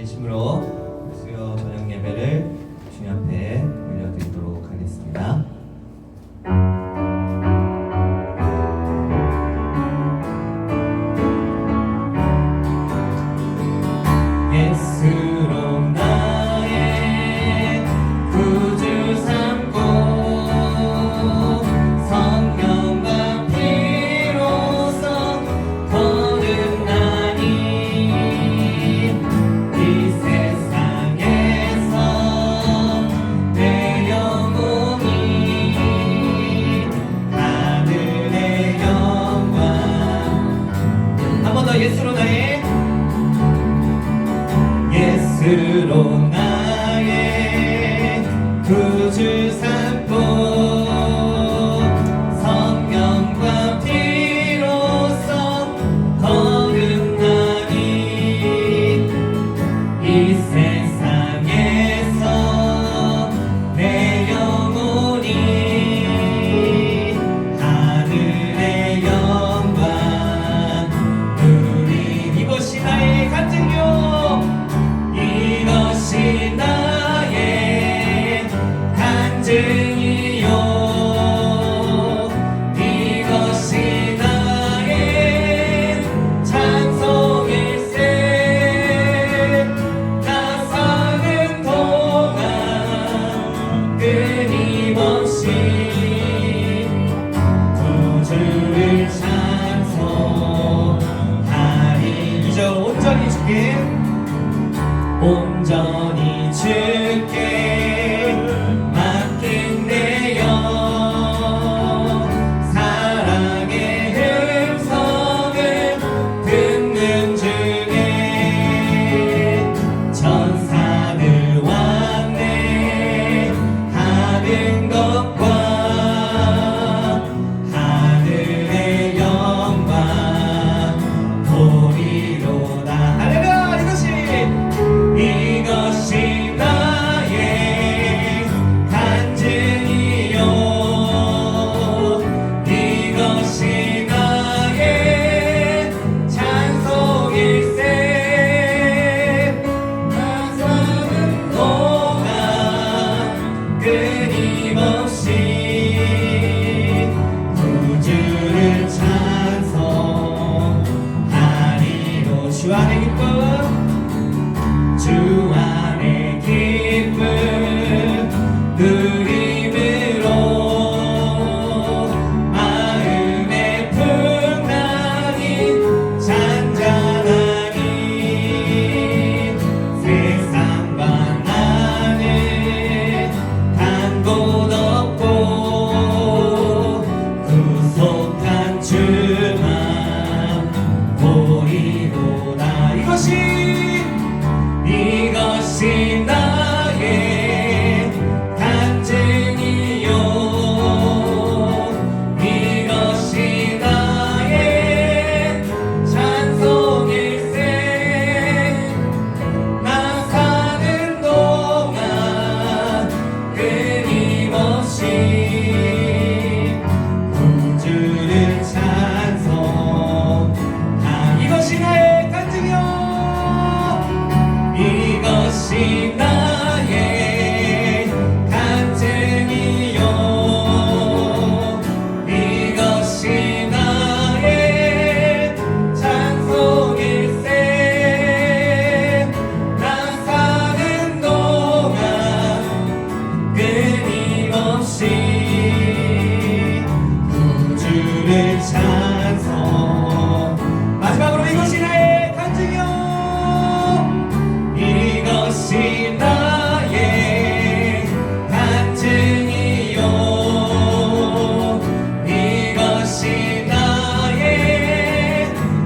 예심으로 수요 저녁 예배를 주님 앞에 올려드리도록 하겠습니다. 예수로 나의 구주 삼고 성령과 피로써 거듭나니 이 세상에서 내 영혼이 하늘의 영광. 한 번 더 예수로 나의 예수로 나의 구주 삼고 성령과 피로써 거듭나니 이 세상에서 내 영혼이 하늘의 영광 누리. 이것이 나의 간증요, 이것이 나의 간증이요, 이것이 나의 찬송일세. 나 사는 동안 끊임없이 구주를 찬송하리. 이제 온전히 주께, 온전히 주께 맡긴 내 영, 사랑의 음성을 듣는 중에 천사들 왕래 하는 것과 하늘의 영광 보리로다. 할렐루야. 이것이 나의 간증이요, 이것이 나의 찬송일세. 나 사는 동안 끊임없이 구주를 찬송하리로. 주 안의 기쁨, 주 안의 기쁨 누림으로 마음의 풍랑이 잔잔하니 세상과 나는 간 곳 없고 구속한 주만 보이도다. 이것이 나의 간증이요, 이것이 나의 찬송일세. 나 사는 동안 끊임없이 구주를 찬송. 이것이 나의 간증이요, 이것이 나의 간증이요, 이것이 나의 찬송일세. 나 사는 동안 끊임없이 구주를 찬송. 마지막으로 이것이 나의 간증이요, 이것이 나의 간증이요, 이것이 나의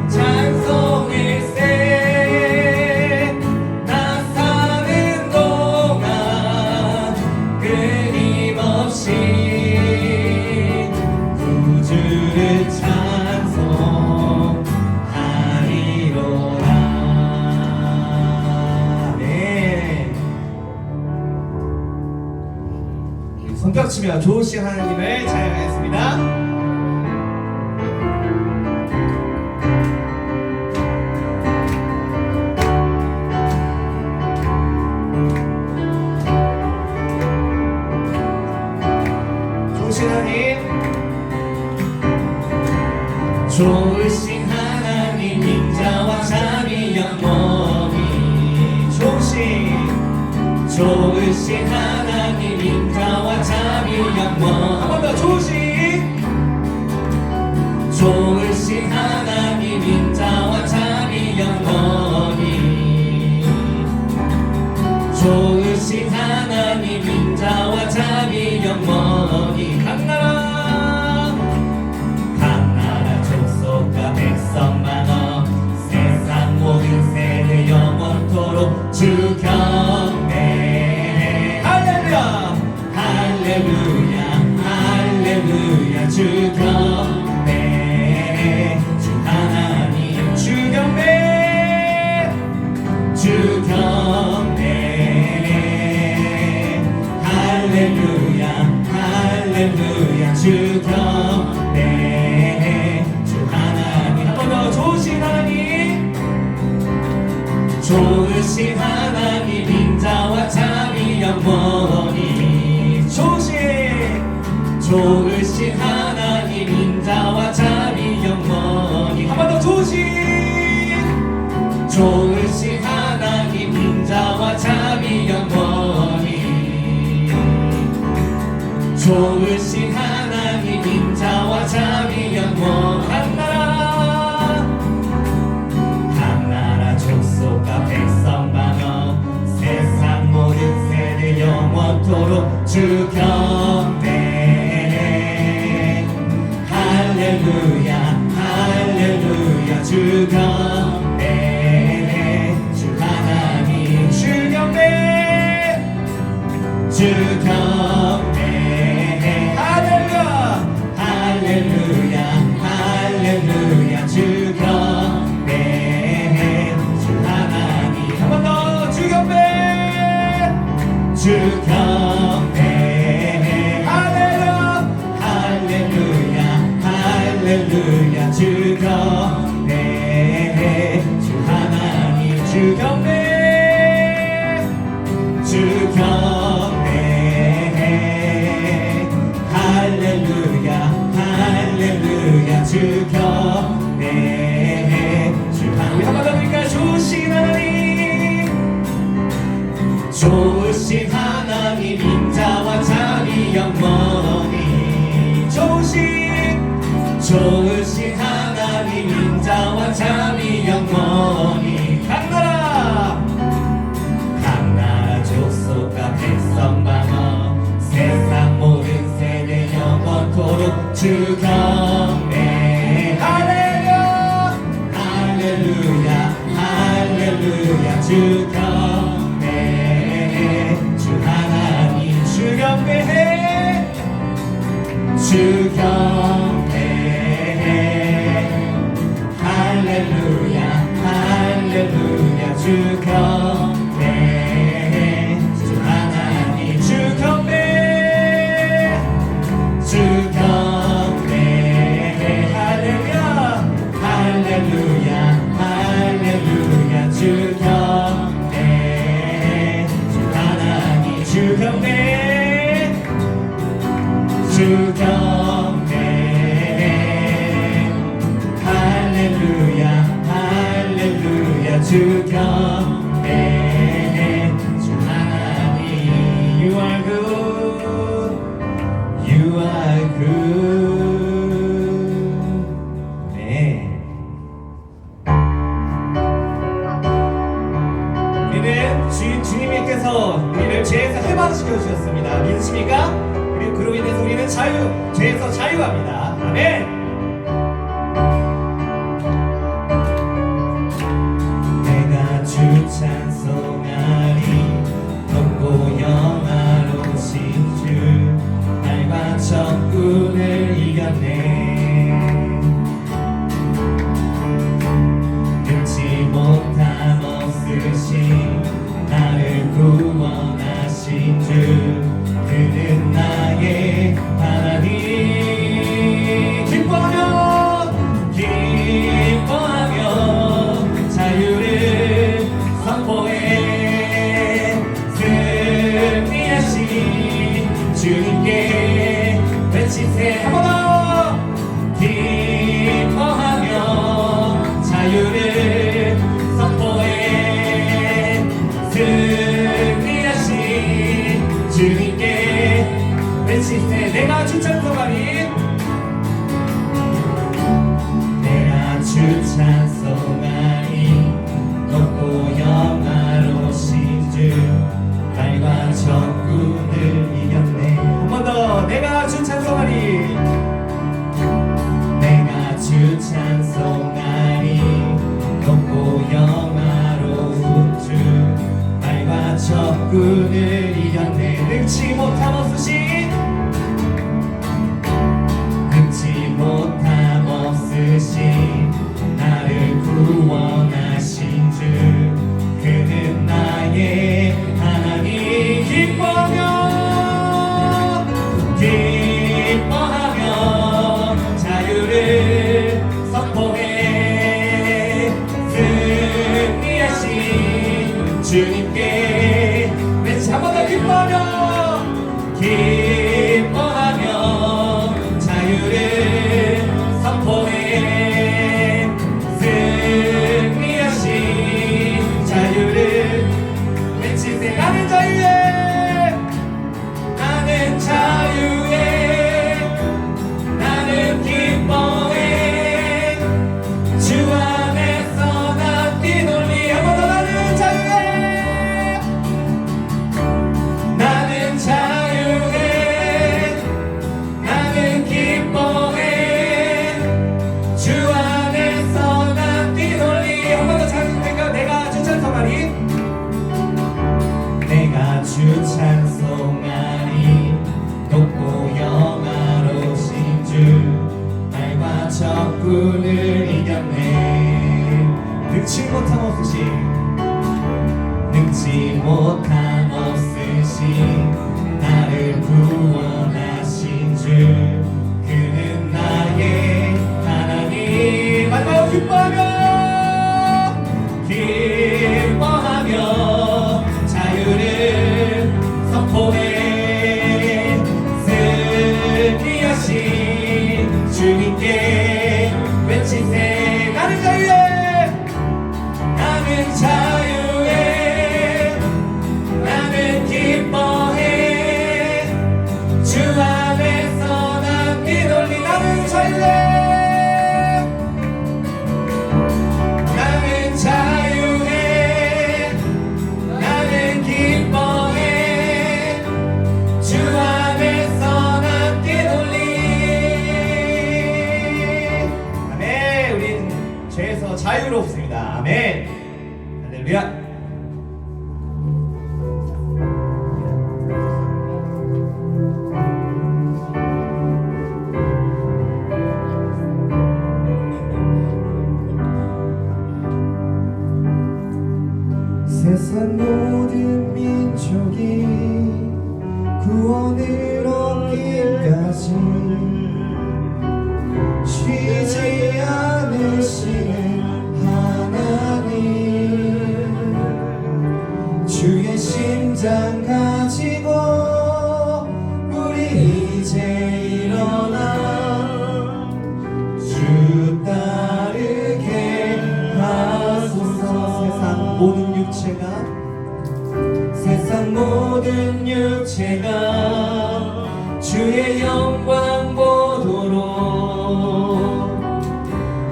찬송일세. 나 사는 동안 끊임없이 구주를 찬송하리로다. 손뼉 치며 좋은 시간 하나님을 찬양하겠습니다. 좋으신 하나님 인자와 자비 영원 한 번 더 좋으신 하나님 인자와 자비 영원히 좋으신 하나님 인자와 자비 영원히 각나라 족속과 백성 많아 세상 모든 세대 영원토록 주 경배 할렐루야 할렐루야 할렐루야 주 경배 주 하나님 주 경배 주 경배 할렐루야 할렐루야 주 경배 주 하나님 한 번 더 좋으신 하나님 좋으신 하나님 인자와 자비 영원히 좋으신 하나님 인자와 자비 영원히 한 번 더 좋으신 하나님 인자와 자비 영원히 좋으신 하나님 인자와 자비 영원 각나라 족속과 백성 많아 세상 모든 세대 영원토록 주 경배 할렐루야 할렐루야 주 경배 주 하나님 주 경배 주 경배 할렐루야 할렐루야 할렐루야 주 경배 주 하나님 한 번 더 주 경배 주 경배 할렐루야 할렐루야 할렐루야 주 경배 주 하나님 주 경배 주 경배 할렐루야 할렐루야 주 경배 주 하나님 한 번 더 드릴까요? 좋으신 하나님 좋으신 하나님 인자와 자비 영원히 좋으신 하나님 인자와 자비 영원히 각나라 족속과 백성 많아 세상 모든 세대 영원토록 주 경배 할렐루야 할렐루야 할렐루야 주 경배 주 하나님 주 경배해 주 경배 할렐루야 할렐루야 주 경배 주 하나님 주 경배 주 경배 할렐루야 할렐루야 할렐루야 주 경배 주 하나님 주 경배 주 경배 할렐루야 할렐루야 주 경배 주 하나님 You are good You are good 네 우리는 주님께서 우리를 죄에서 해방시켜 주셨습니다. 믿으십니까? 그로 인해서 우리는 죄에서 자유합니다. 아멘. 내가 주 찬송하리 높고 영화로우신 주 날과 적군을 이겼네 능치 못함 없으신 나를 구원하신 주 그는 나의 하나님 기뻐하며 자유를 선포해 승리하신 주님께 외치세 한 번 더 기뻐하며 자유를 선포해 승리하신 영화로우신 주 말과 적군을 이겼네. 한 번 더. 내가 주 찬송하리. 내가 주 찬송하리. 높고 영화로운 주 말과 적군을 이겼네. 능치 못함 없으신 나를 구원하신 주 그는 나의 하나님. 기뻐하며 자유를 선포해 승리하신 주님께 외치. 한 번 더. 기뻐하며 자유를 선포해 승리하신 자유를 외치세. 나는 자유해. 나는 자유해. 나는 기뻐해. 주 안에서 난 뛰놀리. 한 번 더. 나는 자유해. 나는 자유해. 나는 기뻐해. 주 안에서 난 뛰놀리. 한 번 더. 찬송할까? 내가 주 찬송하리. 내가 주 찬송하리. 높고 영화로우신 주 말과 적군을 이겼네. 능치 못함 없으신 나를 구원하신 주 그는 나의 하나님. 마지막으로 기뻐하며 자유를 선포해 승리하신 주님께 외치세. 나는 자유해. 나는 자유해. 나는 기뻐해. 주 안에서 난 뛰놀리. 나는 자유해. 나는 자유해. 나는 기뻐해. 주 안에서 난 뛰놀리. 아멘. 우린 죄에서 자유롭습니다. 아멘. 할렐루야. 세상 모든 민족이 구원을 얻기까지 쉬지 않으시는 하나님. 주의 심장 가지고 우리 이제 일어나 주 따르게 하소서. 세상 모든 육체가 주의 영광 보도록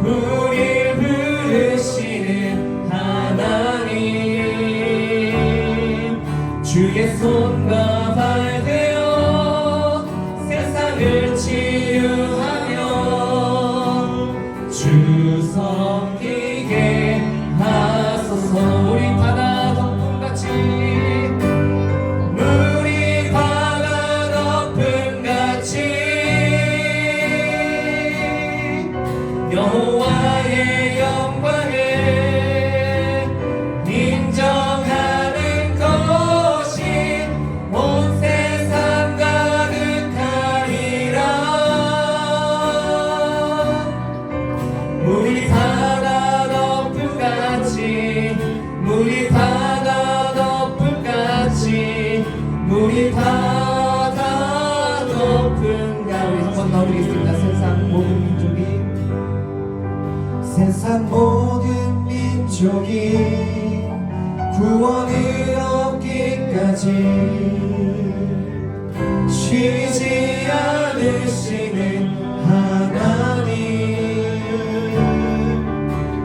우릴 부르시는 하나님. 주의 손과 발 되어 세상을 치유하며 주 섬기게 하소서. 우리 바다 덮음같이 물이 바다 덮음같이 여호와의 영광을 인정하는 것이 온 세상 가득하리라. 물이 바다 덮음같이 물이 바다 덮음같이 물이 바다 덮음같이. 한번 더 드리겠습니다. 세상 모든 민족이 구원을 얻기까지 쉬지 않으시는 하나님.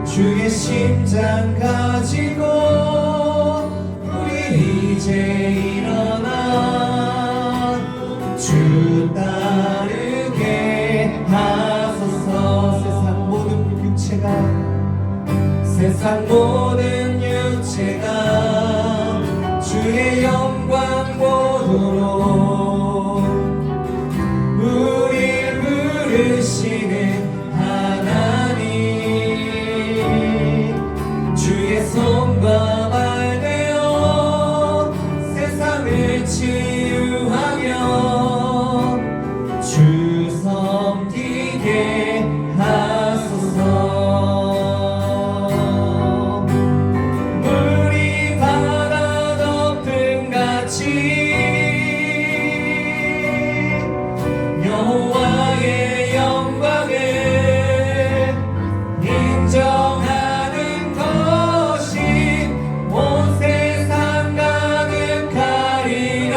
주의 심장 가지고 이제 일어나 주 따르게 하소서. 세상 모든 육체가 주의 영광 보도록 우릴 부르시는 하나님, 주의 손과 발 되어 세상을 치유하며 주 섬기게 하소서. 여호와의 영광을 인정하는 것이 온 세상 가득하리라.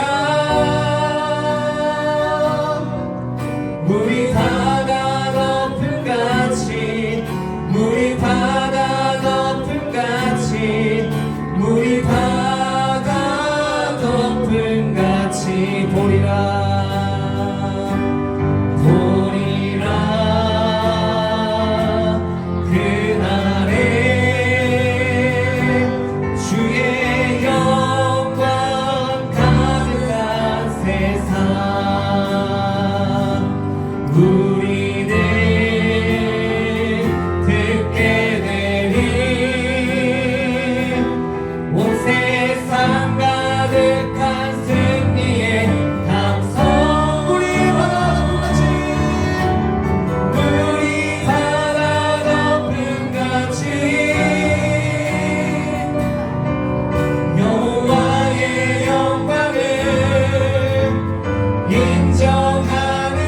물이 바다 덮음같이, 물이 바다 덮음같이, 물이 바다 덮음같이 보리라. 우리는 듣게 되리. 온 세상 가득한 승리의 감성. 우리 바다 덮음같이, 우리 바다 덮음같이 여호와의 영광을 인정하는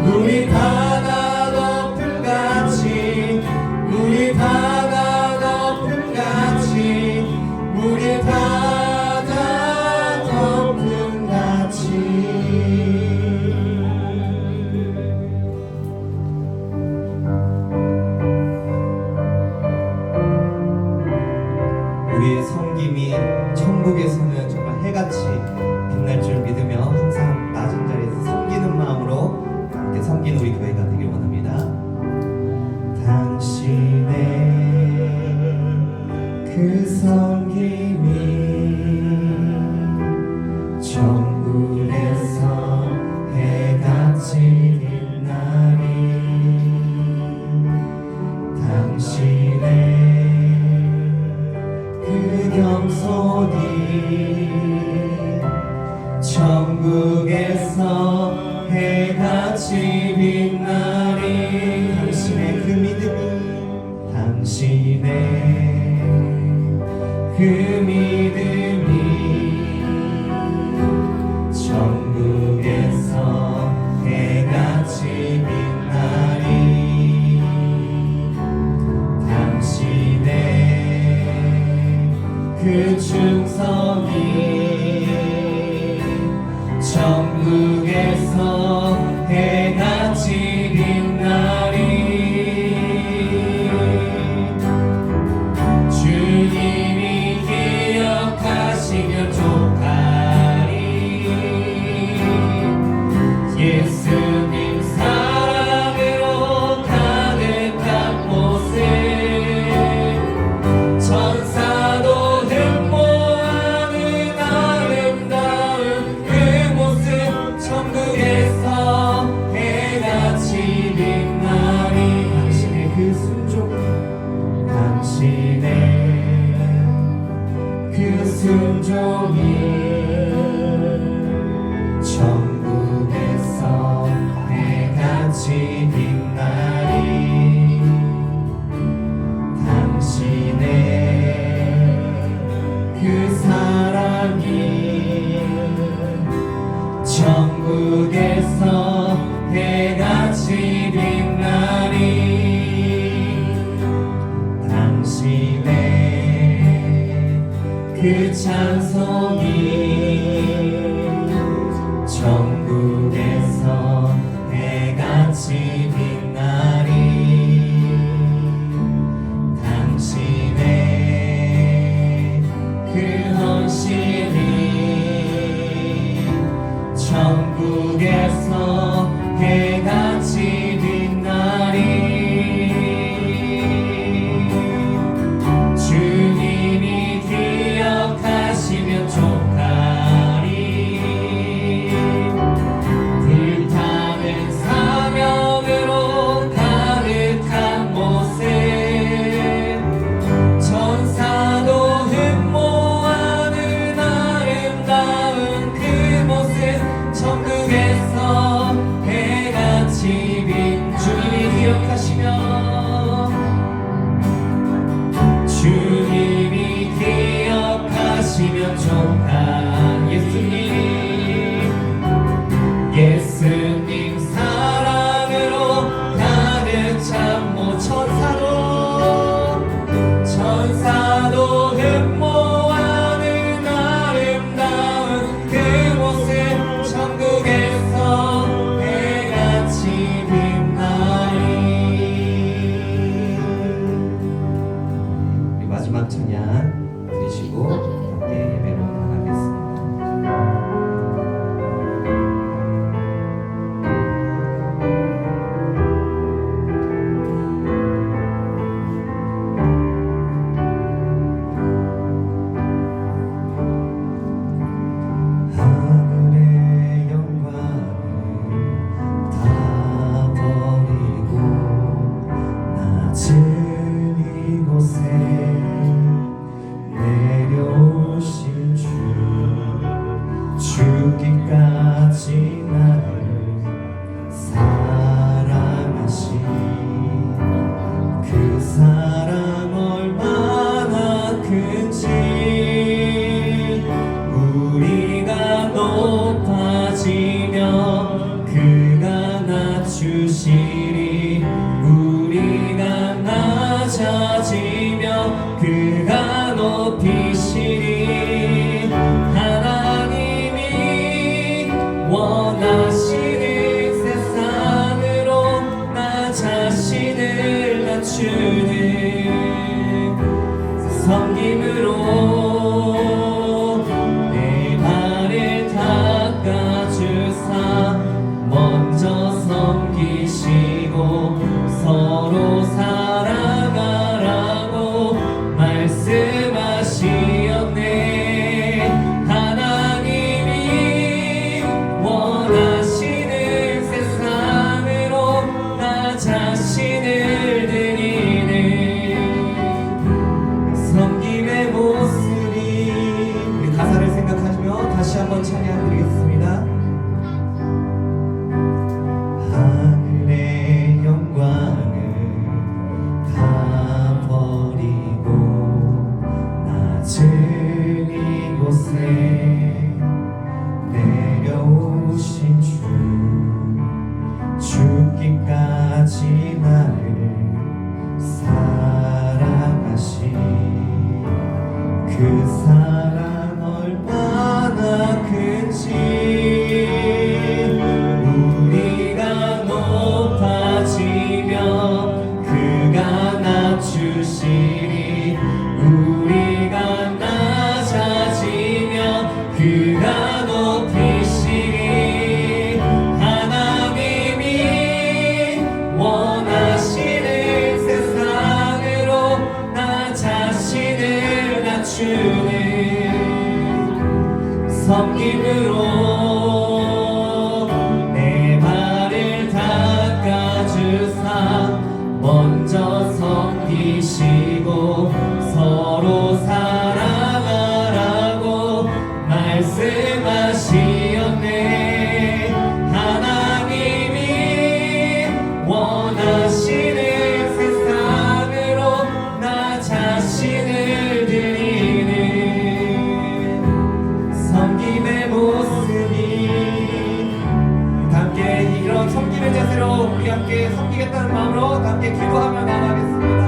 물이 바다 덮음같이, 물이 바다 덮음같이, 물이 바다 덮음같이. 우리의 섬김이 천국에서는 정말 해같이 빛날 줄 믿으며 항상 낮은 자리에서 섬기는 마음으로 섬기는 우리 교회가 되길 원합니다. 당신의 그 섬김이 천국에서 해같이 빛나리. 당신의 그 겸손이 천국에서 해같이 빛나리. 당신의 그 믿음이, 당신의 그 믿음이 천국에서 해같이 빛나리. 당신의 그 충성이 천국에서 해같이 빛나리. 주님이 기억하시며 족하리. 예수님 사랑으로 가득한 곳에 천사도 흠모하는 아름다운 그 모습 천국에서 해같이 빛나리. 당신의 그 순종, 당신의 그 순종이 천국에서 해같이 빛나리. 당신의 그 사랑이 천국에서 해같이 빛나리. 당신의 그 찬송이 천국에서 해같이 주님 사랑으로 가득 찬 모 천사도 흠모하는 아름다운 그곳에 천국에서 해같이 빛나리. 우리 마지막 찬양 드리시고 함께 예배로 나가겠습니다. 하늘의 영광을 다 버리고 낮은 이곳에 내려오신 주 죽기까지 나를 사랑하신 그 사랑 얼마나 큰지 우리가 높아지며 그가 낮추시리. 우리가 낮아지며 그가 높이시리. 하나님이 원하시는 세상으로 나 자신을 낮추는 섬김으로 내 발을 닦아주사 먼저 섬기시고 서로 사랑하라고 말씀하시었네. 하나님이 원하시는 세상으로 나 자신을 드리는 섬김의 모습이. 우리 가사를 생각하시며 다시 한번 찬양 드리겠습니다. 하늘의 영광을 다 버리고 낮은 이곳에 내려오신 주 죽기까지 나를 사랑하신 그 사랑 얼마나 큰지 우리가 높아지며 그가 낮추시리. 우리가 낮아지며 그가 높이시리. 하나님이 원하시는 세상으로 나 자신을 낮추는 섬김으로 내 발을 닦아주사 먼저 섬기시고 서로 사랑하라고 말씀하시었네. 하나님이 원하시는 세상으로 나 자신을 드리는 섬김의 모습이. 함께 이런 섬김의 자세로 우리 함께 섬기겠다는 마음으로 함께 기도하며 나가겠습니다.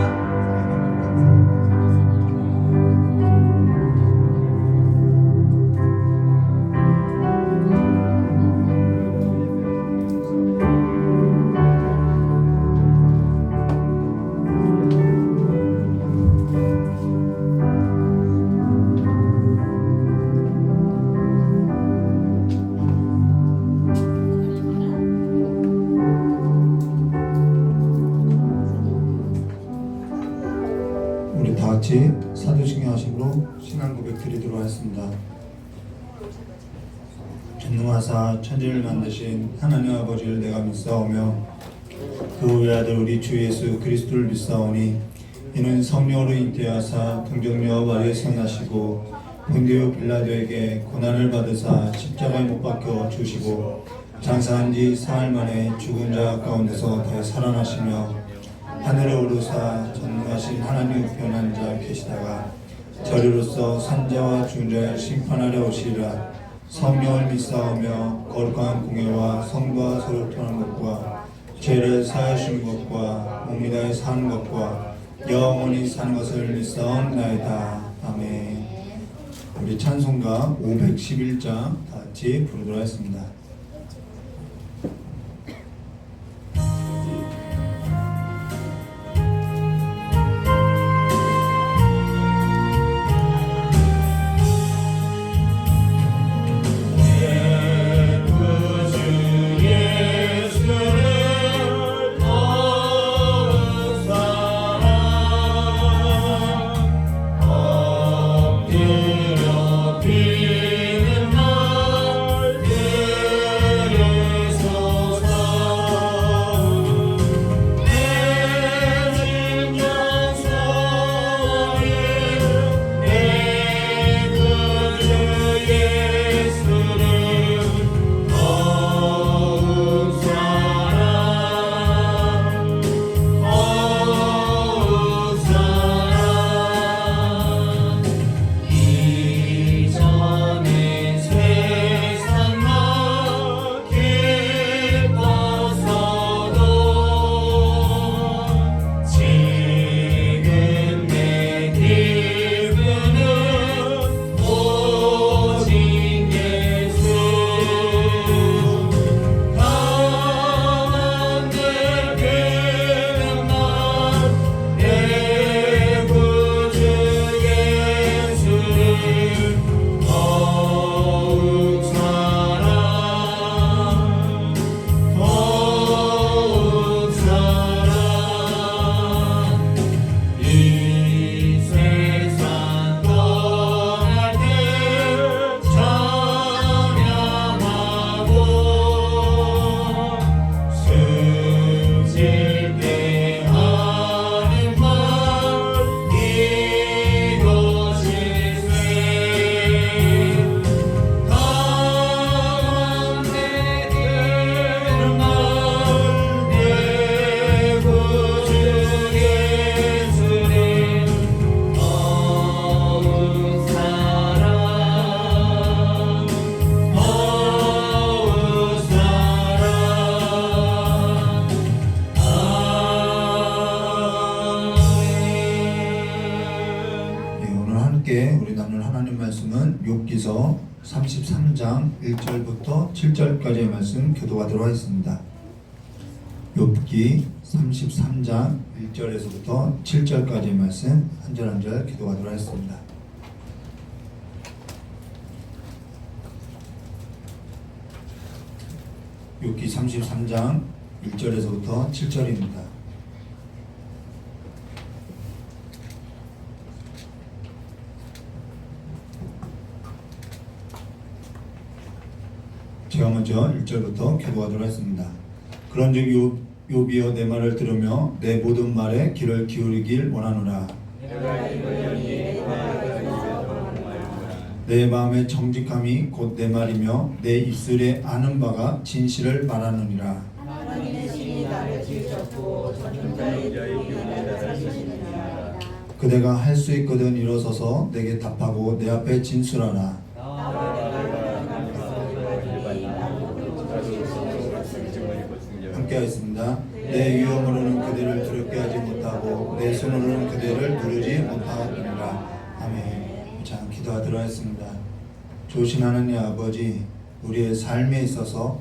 우리 다 같이 사도신경 하심으로 신앙 고백 드리도록 하겠습니다. 전능하사 천지를 만드신 하나님 아버지를 내가 믿사오며 그 외아들 우리 주 예수 그리스도를 믿사오니 이는 성령으로 잉태하사 동정녀와 마리에 생하시고 본디오 빌라도에게 고난을 받으사 십자가에 못 박혀 주시고 장사한 지 사흘 만에 죽은 자 가운데서 다시 살아나시며 하늘에 오르사 전능하신 하나님 우편 앉아 계시다가 저리로서 산자와 중자를 심판하려 오시리라. 성령을 믿사오며 거룩한 공예와 성과 서로 통하는 것과 죄를 사하시는 것과 몸이 다해 사는 것과 영원히 사는 것을 믿사옵나이다. 아멘. 우리 찬송가 511장 다 같이 부르도록 하겠습니다. 우리 나눌 하나님 말씀은 욥기서 33장 1절부터 7절까지의 말씀 교도하도록 하겠습니다. 욥기 33장 1절에서부터 7절까지의 말씀 한 절 한 절 교도하도록 하겠습니다. 욥기 33장 1절에서부터 7절입니다. 제가 먼저 1절부터 교도하도록 하겠습니다. 그런즉 욥이여 내 말을 들으며 내 모든 말에 귀를 기울이길 원하노라. 내 마음의 정직함이 곧 내 말이며 내 입술에 아는 바가 진실을 말하느니라. 그대가 할 수 있거든 일어서서 내게 답하고 내 앞에 진술하라. 함께하겠습니다. 내 위험으로는 그대를 두렵게 하지 못하고 내 손으로는 그대를 누르지 못하느니라. 아멘. 자, 기도하도록 하겠습니다. 좋으신 하나님 아버지, 우리의 삶에 있어서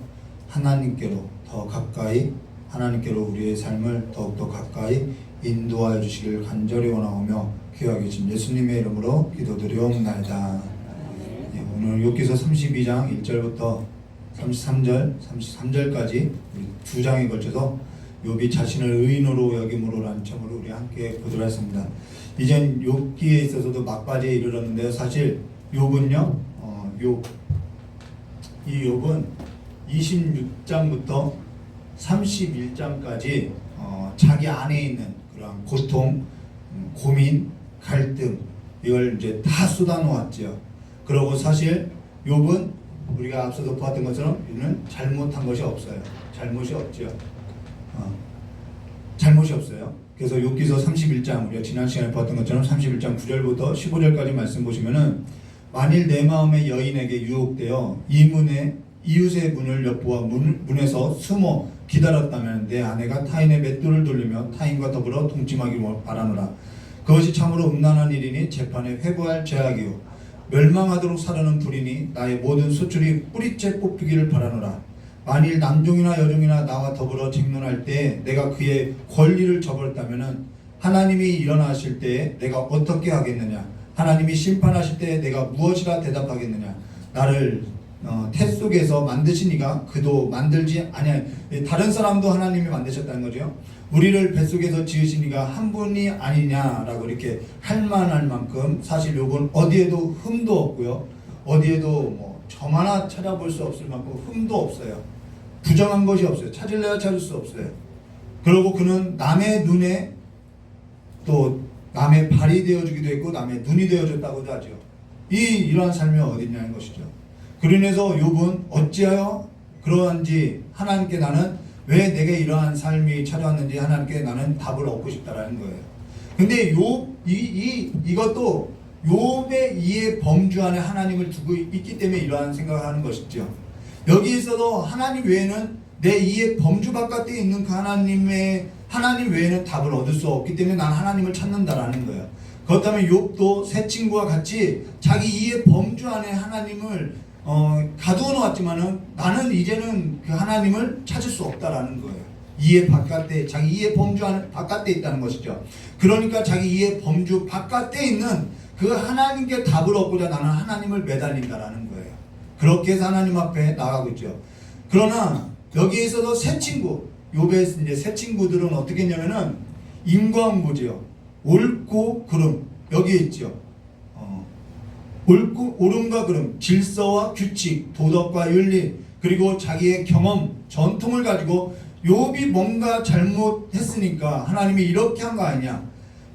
하나님께로 더 가까이, 하나님께로 우리의 삶을 더욱더 가까이 인도하여 주시길 간절히 원하오며 귀하게 진 예수님의 이름으로 기도드리옵나이다. 오늘 욥기서 32장 1절부터 33절까지 우리 두 장에 걸쳐서 욥이 자신을 의인으로 여김으로라는 점으로 우리 함께 보도록 하겠습니다. 이젠 욥기에 있어서도 막바지에 이르렀는데요. 사실 욥은요, 이 욥은 26장부터 31장까지 자기 안에 있는 그런 고통, 고민, 갈등 이걸 이제 다 쏟아놓았죠. 그리고 사실 욥은 우리가 앞서도 보았던 것처럼 이는 잘못한 것이 없어요. 잘못이 없죠. 잘못이 없어요. 그래서 욥기서 31장 우리가 지난 시간에 보았던 것처럼 31장 9절부터 15절까지 말씀 보시면은 만일 내 마음의 여인에게 유혹되어 이웃의 문을 엿보아 문에서 숨어 기다렸다면 내 아내가 타인의 맷돌을 돌리며 타인과 더불어 동침하기 바라노라. 그것이 참으로 음란한 일이니 재판에 회부할 죄악이요 멸망하도록 사르는 불이니 나의 모든 수출이 뿌리째 뽑히기를 바라노라. 만일 남종이나 여종이나 나와 더불어 쟁론할 때 내가 그의 권리를 저버렸다면 하나님이 일어나실 때에 내가 어떻게 하겠느냐? 하나님이 심판하실 때에 내가 무엇이라 대답하겠느냐? 나를 태 속에서 만드신 이가 그도 만들지 아니하. 다른 사람도 하나님이 만드셨다는 거죠. 우리를 뱃속에서 지으신 이가 한 분이 아니냐라고 이렇게 할 만할 만큼 사실 요건 어디에도 흠도 없고요. 어디에도 뭐 점 하나 찾아볼 수 없을 만큼 흠도 없어요. 부정한 것이 없어요. 찾을래야 찾을 수 없어요. 그리고 그는 남의 눈에 또 남의 발이 되어주기도 했고 남의 눈이 되어줬다고도 하죠. 이러한 삶이 어딨냐는 것이죠. 그로 인해서 욥은 어찌하여 그러한지 하나님께 나는 왜 내게 이러한 삶이 찾아왔는지 하나님께 나는 답을 얻고 싶다라는 거예요. 근데 이것도 욥의 이해 범주 안에 하나님을 두고 있기 때문에 이러한 생각을 하는 것이죠. 여기 있어서 하나님 외에는 내 이해 범주 바깥에 있는 그 하나님 외에는 답을 얻을 수 없기 때문에 난 하나님을 찾는다라는 거예요. 그렇다면 욥도 새 친구와 같이 자기 이해 범주 안에 하나님을 가두어 놓았지만은 나는 이제는 그 하나님을 찾을 수 없다라는 거예요. 이해 바깥에, 자기 이해 범주 안에 바깥에 있다는 것이죠. 그러니까 자기 이해 범주 바깥에 있는 그 하나님께 답을 얻고자 나는 하나님을 매달린다라는 거예요. 그렇게 해서 하나님 앞에 나가고 있죠. 그러나 여기에 있어서 새 친구, 욥의 이제 새 친구들은 어떻게 했냐면은 인과응보지요. 옳고 그름 여기에 있죠. 옳음과 그름, 질서와 규칙, 도덕과 윤리, 그리고 자기의 경험, 전통을 가지고 욥이 뭔가 잘못했으니까 하나님이 이렇게 한 거 아니냐.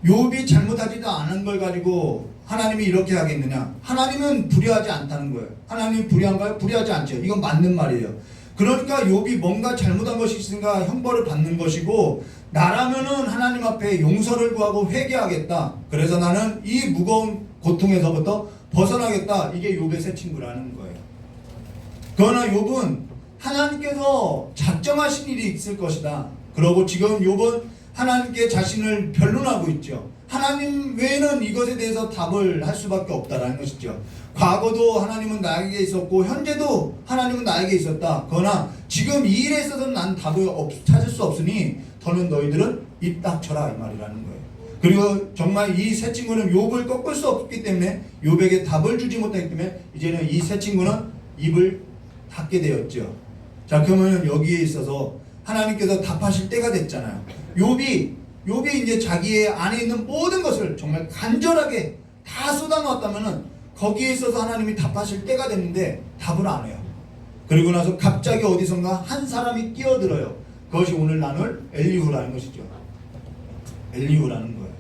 욥이 잘못하지도 않은 걸 가지고 하나님이 이렇게 하겠느냐. 하나님은 불의하지 않다는 거예요. 하나님이 불의한가요? 불의하지 않죠. 이건 맞는 말이에요. 그러니까 욥이 뭔가 잘못한 것이 있으니까 형벌을 받는 것이고, 나라면은 하나님 앞에 용서를 구하고 회개하겠다. 그래서 나는 이 무거운 고통에서부터 벗어나겠다. 이게 욥의 새 친구라는 거예요. 그러나 욥은 하나님께서 작정하신 일이 있을 것이다. 그러고 지금 욥은 하나님께 자신을 변론하고 있죠. 하나님 외에는 이것에 대해서 답을 할 수밖에 없다라는 것이죠. 과거도 하나님은 나에게 있었고 현재도 하나님은 나에게 있었다. 그러나 지금 이 일에 있어서는 난 답을 찾을 수 없으니 더는 너희들은 입 닥쳐라 이 말이라는 거예요. 그리고 정말 이 새 친구는 욥을 꺾을 수 없기 때문에 욥에게 답을 주지 못하기 때문에 이제는 이 새 친구는 입을 닫게 되었죠. 자, 그러면 여기에 있어서 하나님께서 답하실 때가 됐잖아요. 욥이 이제 자기의 안에 있는 모든 것을 정말 간절하게 다 쏟아놓았다면은 거기에 있어서 하나님이 답하실 때가 됐는데 답을 안 해요. 그리고 나서 갑자기 어디선가 한 사람이 끼어들어요. 그것이 오늘 나눌 엘리후라는 것이죠. 엘리후라는 거예요.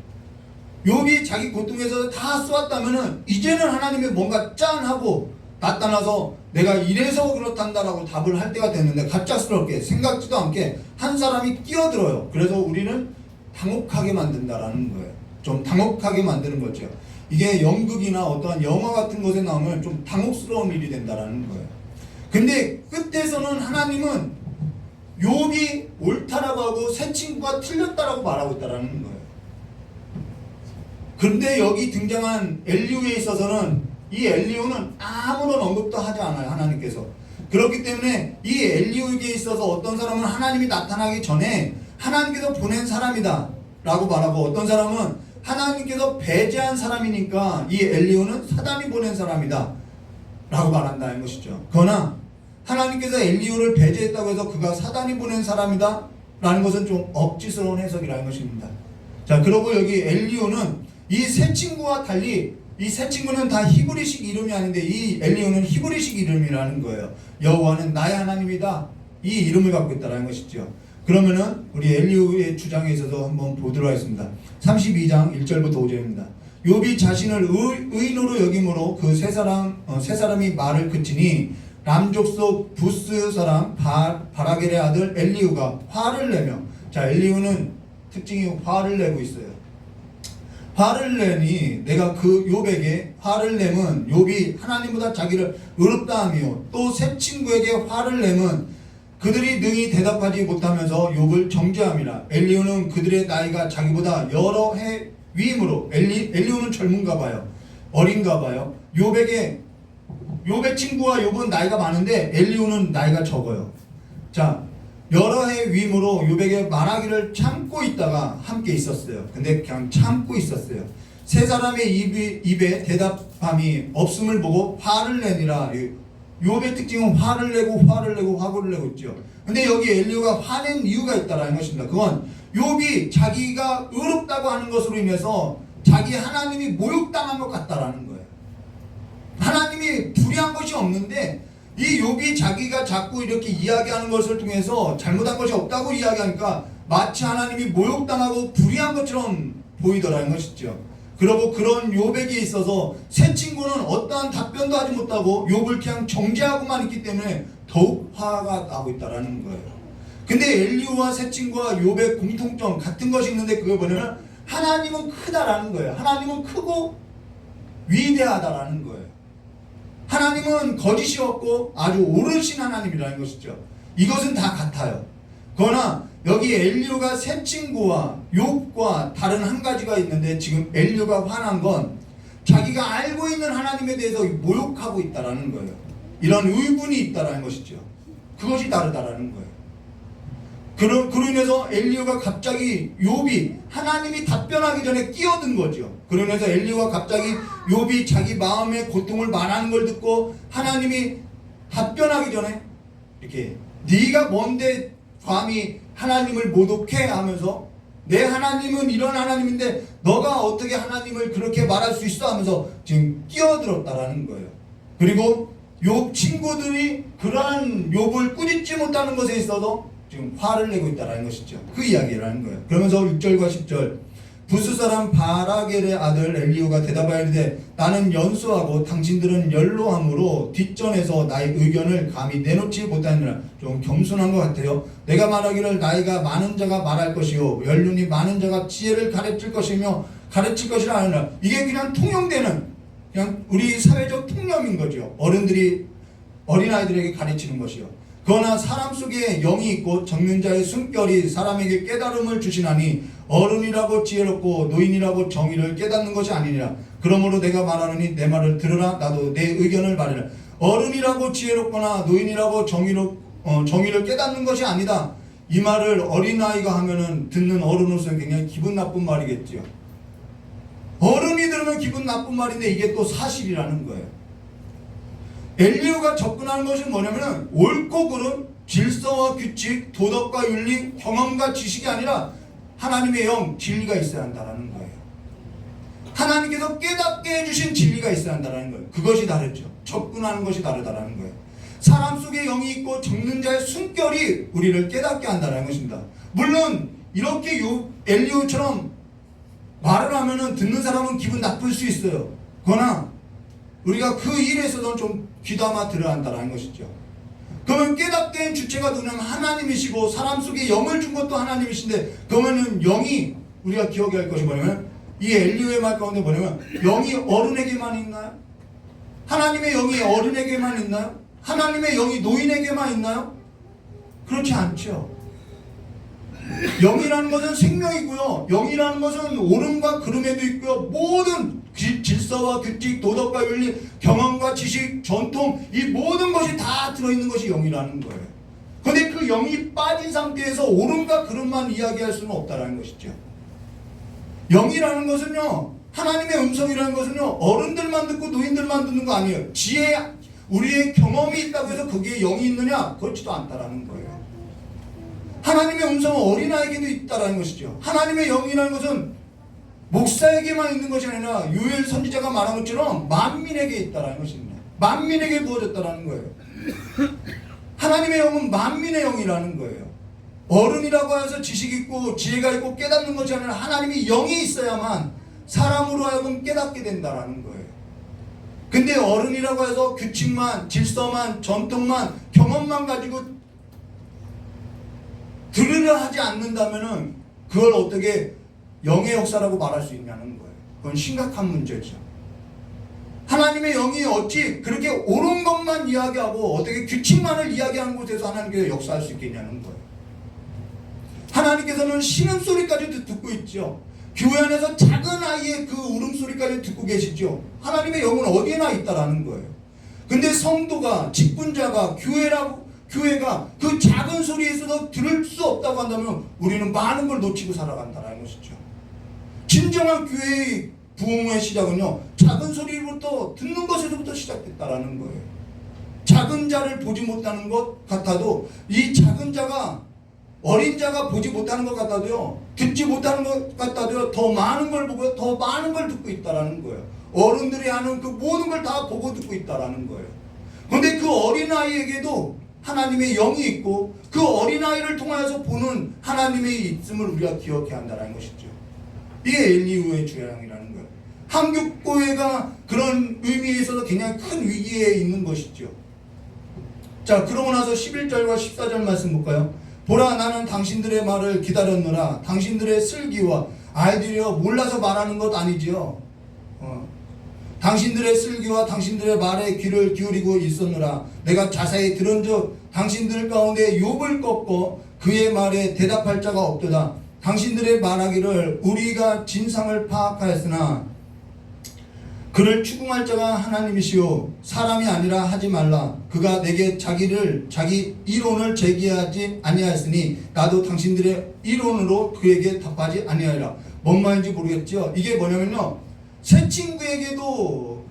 욥이 자기 고통에서 다 쏘았다면은 이제는 하나님이 뭔가 짠하고 나타나서 내가 이래서 그렇단다라고 답을 할 때가 됐는데 갑작스럽게 생각지도 않게 한 사람이 끼어들어요. 그래서 우리는 당혹하게 만든다라는 거예요. 좀 당혹하게 만드는 거죠. 이게 연극이나 어떠한 영화 같은 것에 나오면 좀 당혹스러운 일이 된다라는 거예요. 근데 끝에서는 하나님은 욥이 옳다라고 하고 새 친구가 틀렸다라고 말하고 있다라는 거예요. 그런데 여기 등장한 엘리후에 있어서는 이 엘리후는 아무런 언급도 하지 않아요. 하나님께서. 그렇기 때문에 이 엘리후에게 있어서 어떤 사람은 하나님이 나타나기 전에 하나님께서 보낸 사람이다 라고 말하고, 어떤 사람은 하나님께서 배제한 사람이니까 이 엘리후는 사단이 보낸 사람이다 라고 말한다는 것이죠. 그러나 하나님께서 엘리후를 배제했다고 해서 그가 사단이 보낸 사람이다 라는 것은 좀 억지스러운 해석이라는 것입니다. 자, 그리고 여기 엘리후는 이 새 친구와 달리, 이 새 친구는 다 히브리식 이름이 아닌데 이 엘리후는 히브리식 이름이라는 거예요. 여호와는 나의 하나님이다, 이 이름을 갖고 있다는 것이죠. 그러면은 우리 엘리후의 주장에 있어서 한번 보도록 하겠습니다. 32장 1절부터 5절입니다. 욥이 자신을 의인으로 여김으로 그 세 사람이 말을 그치니 남족속 부스 사람 바라겔의 아들 엘리후가 화를 내며, 자, 엘리후는 특징이 화를 내고 있어요. 화를 내니 내가 그 욥에게 화를 내면 욥이 하나님보다 자기를 의롭다 하며 또 새 친구에게 화를 내면 그들이 능히 대답하지 못하면서 욥을 정죄함이라. 엘리후는 그들의 나이가 자기보다 여러 해 위임으로 엘리후는 젊은가 봐요. 어린가 봐요. 욥의 친구와 욥은 나이가 많은데 엘리후는 나이가 적어요. 자, 여러 해 위임으로 욥에게 말하기를 참고 있다가 함께 있었어요. 근데 그냥 참고 있었어요. 세 사람의 입에 대답함이 없음을 보고 화를 내니라. 욥의 특징은 화를 내고 화를 내고 있죠. 근데 여기 엘리후가 화낸 이유가 있다라는 것입니다. 그건 욥이 자기가 의롭다고 하는 것으로 인해서 자기 하나님이 모욕당한 것 같다라는 거예요. 하나님이 불의한 것이 없는데 이 욥이 자기가 자꾸 이렇게 이야기하는 것을 통해서 잘못한 것이 없다고 이야기하니까 마치 하나님이 모욕당하고 불의한 것처럼 보이더라는 것이죠. 그리고 그런 욥에게 있어서 새 친구는 어떠한 답변도 하지 못하고 욥을 그냥 정죄하고만 있기 때문에 더욱 화가 나고 있다는 거예요. 근데 엘리후와 새 친구와 욥의 공통점 같은 것이 있는데 그걸 보면 하나님은 크다라는 거예요. 하나님은 크고 위대하다라는 거예요. 하나님은 거짓이 없고 아주 옳으신 하나님이라는 것이죠. 이것은 다 같아요. 그러나 여기 엘리후가 새 친구와 욥과 다른 한 가지가 있는데 지금 엘리후가 화난 건 자기가 알고 있는 하나님에 대해서 모욕하고 있다라는 거예요. 이런 의문이 있다라는 것이죠. 그것이 다르다라는 거예요. 그로 인해서 엘리후가 갑자기 욥이 하나님이 답변하기 전에 끼어든 거죠. 그로 인해서 엘리후가 갑자기 욥이 자기 마음의 고통을 말하는 걸 듣고 하나님이 답변하기 전에 이렇게 네가 뭔데 감히 하나님을 모독해 하면서 내 하나님은 이런 하나님인데 너가 어떻게 하나님을 그렇게 말할 수 있어 하면서 지금 끼어들었다라는 거예요. 그리고 욥 친구들이 그러한 욥을 꾸짖지 못하는 것에 있어서 지금 화를 내고 있다는 것이죠. 그 이야기라는 거예요. 그러면서 6절과 10절 부스 사람 바라겔의 아들 엘리후가 대답하여 이르되 나는 연소하고 당신들은 연로함으로 뒷전에서 나의 의견을 감히 내놓지 못하느라. 좀 겸손한 것 같아요. 내가 말하기를 나이가 많은 자가 말할 것이요 연륜이 많은 자가 지혜를 가르칠 것이며 가르칠 것이라 하느라. 이게 그냥 통용되는 그냥 우리 사회적 통념인 거죠. 어른들이 어린아이들에게 가르치는 것이요. 그러나 사람 속에 영이 있고 적는 자의 숨결이 사람에게 깨달음을 주시나니 어른이라고 지혜롭고 노인이라고 정의를 깨닫는 것이 아니니라. 그러므로 내가 말하노니 내 말을 들으라. 나도 내 의견을 말하라. 어른이라고 지혜롭거나 노인이라고 정의를 깨닫는 것이 아니다. 이 말을 어린아이가 하면은 듣는 어른으로서는 굉장히 기분 나쁜 말이겠죠. 어른이 들으면 기분 나쁜 말인데 이게 또 사실이라는 거예요. 엘리후가 접근하는 것이 뭐냐면 옳고 그름, 질서와 규칙, 도덕과 윤리, 경험과 지식이 아니라 하나님의 영, 진리가 있어야 한다는 거예요. 하나님께서 깨닫게 해주신 진리가 있어야 한다는 거예요. 그것이 다르죠. 접근하는 것이 다르다는 거예요. 사람 속에 영이 있고 적는 자의 숨결이 우리를 깨닫게 한다는 것입니다. 물론 이렇게 엘리후처럼 말을 하면은 듣는 사람은 기분 나쁠 수 있어요. 그러나 우리가 그 일에서도 좀 귀담아 들어야 한다는 것이죠. 그러면 깨닫게 한 주체가 누구냐면 하나님이시고 사람 속에 영을 준 것도 하나님이신데 그러면은 영이 우리가 기억해야 할 것이 뭐냐면 이 엘리후의 말 가운데 뭐냐면 영이 어른에게만 있나요? 하나님의 영이 어른에게만 있나요? 하나님의 영이 노인에게만 있나요? 그렇지 않죠. 영이라는 것은 생명이고요. 영이라는 것은 옳음과 그름에도 있고요. 모든 질서와 규칙, 도덕과 윤리, 경험과 지식, 전통 이 모든 것이 다 들어있는 것이 영이라는 거예요. 그런데 그 영이 빠진 상태에서 옳음과 그름만 이야기할 수는 없다는 것이죠. 영이라는 것은요. 하나님의 음성이라는 것은요. 어른들만 듣고 노인들만 듣는 거 아니에요. 지혜, 우리의 경험이 있다고 해서 그게 영이 있느냐? 그렇지도 않다라는 거예요. 하나님의 음성은 어린아이에게도 있다는 것이죠. 하나님의 영이라는 것은 목사에게만 있는 것이 아니라 요엘 선지자가 말한 것처럼 만민에게 있다는 것입니다. 만민에게 부어졌다는 거예요. 하나님의 영은 만민의 영이라는 거예요. 어른이라고 해서 지식 있고 지혜가 있고 깨닫는 것이 아니라 하나님이 영이 있어야만 사람으로 하여금 깨닫게 된다는 거예요. 근데 어른이라고 해서 규칙만, 질서만, 전통만, 경험만 가지고 들으려 하지 않는다면은 그걸 어떻게 영의 역사라고 말할 수 있냐는 거예요. 그건 심각한 문제죠. 하나님의 영이 어찌 그렇게 옳은 것만 이야기하고 어떻게 규칙만을 이야기하는 곳에서 하나님께서 역사할 수 있겠냐는 거예요. 하나님께서는 신음소리까지도 듣고 있죠. 교회 안에서 작은 아이의 그 울음소리까지 듣고 계시죠. 하나님의 영은 어디에나 있다라는 거예요. 근데 성도가, 직분자가, 교회가 그 작은 소리에서도 들을 수 없다고 한다면 우리는 많은 걸 놓치고 살아간다는 것이죠. 진정한 교회의 부흥의 시작은요, 작은 소리로부터 듣는 것에서부터 시작됐다라는 거예요. 작은 자를 보지 못하는 것 같아도 이 작은 자가, 어린 자가 보지 못하는 것 같아도요, 듣지 못하는 것 같아도요, 더 많은 걸 보고 더 많은 걸 듣고 있다라는 거예요. 어른들이 하는 그 모든 걸 다 보고 듣고 있다라는 거예요. 그런데 그 어린아이에게도 하나님의 영이 있고 그 어린아이를 통하여서 보는 하나님의 있음을 우리가 기억해야 한다는 것이죠. 이게 엘리후의 주양이라는 거예요. 한국교회가 그런 의미에 있어서 굉장히 큰 위기에 있는 것이죠. 자, 그러고 나서 11절과 14절 말씀 볼까요? 보라, 나는 당신들의 말을 기다렸노라. 당신들의 슬기와 아이들이여 몰라서 말하는 것 아니지요. 당신들의 슬기와 당신들의 말에 귀를 기울이고 있었노라. 내가 자세히 들은즉 당신들 가운데 욥을 꺾고 그의 말에 대답할 자가 없도다. 당신들의 말하기를 우리가 진상을 파악하였으나 그를 추궁할 자가 하나님이시오. 사람이 아니라 하지 말라. 그가 내게 자기 이론을 제기하지 아니하였으니 나도 당신들의 이론으로 그에게 답하지 아니하리라. 뭔 말인지 모르겠죠. 이게 뭐냐면요, 새 친구에게도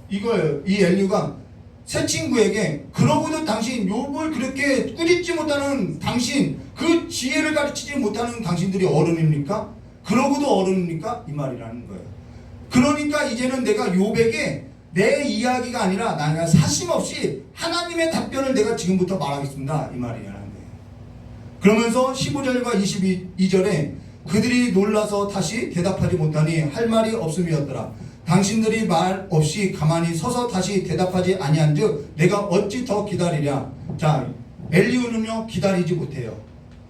이거예요. 이 엘리후가 새 친구에게 그러고도 당신 욥을 그렇게 꾸짖지 못하는 당신, 그 지혜를 가르치지 못하는 당신들이 어른입니까? 그러고도 어른입니까? 이 말이라는 거예요. 그러니까 이제는 내가 욥에게 내 이야기가 아니라 나가 사심없이 하나님의 답변을 내가 지금부터 말하겠습니다. 이 말이라는 거예요. 그러면서 15절과 22절에 그들이 놀라서 다시 대답하지 못하니 할 말이 없음이었더라. 당신들이 말 없이 가만히 서서 다시 대답하지 아니한즉 내가 어찌 더 기다리랴. 자, 엘리후는요 기다리지 못해요.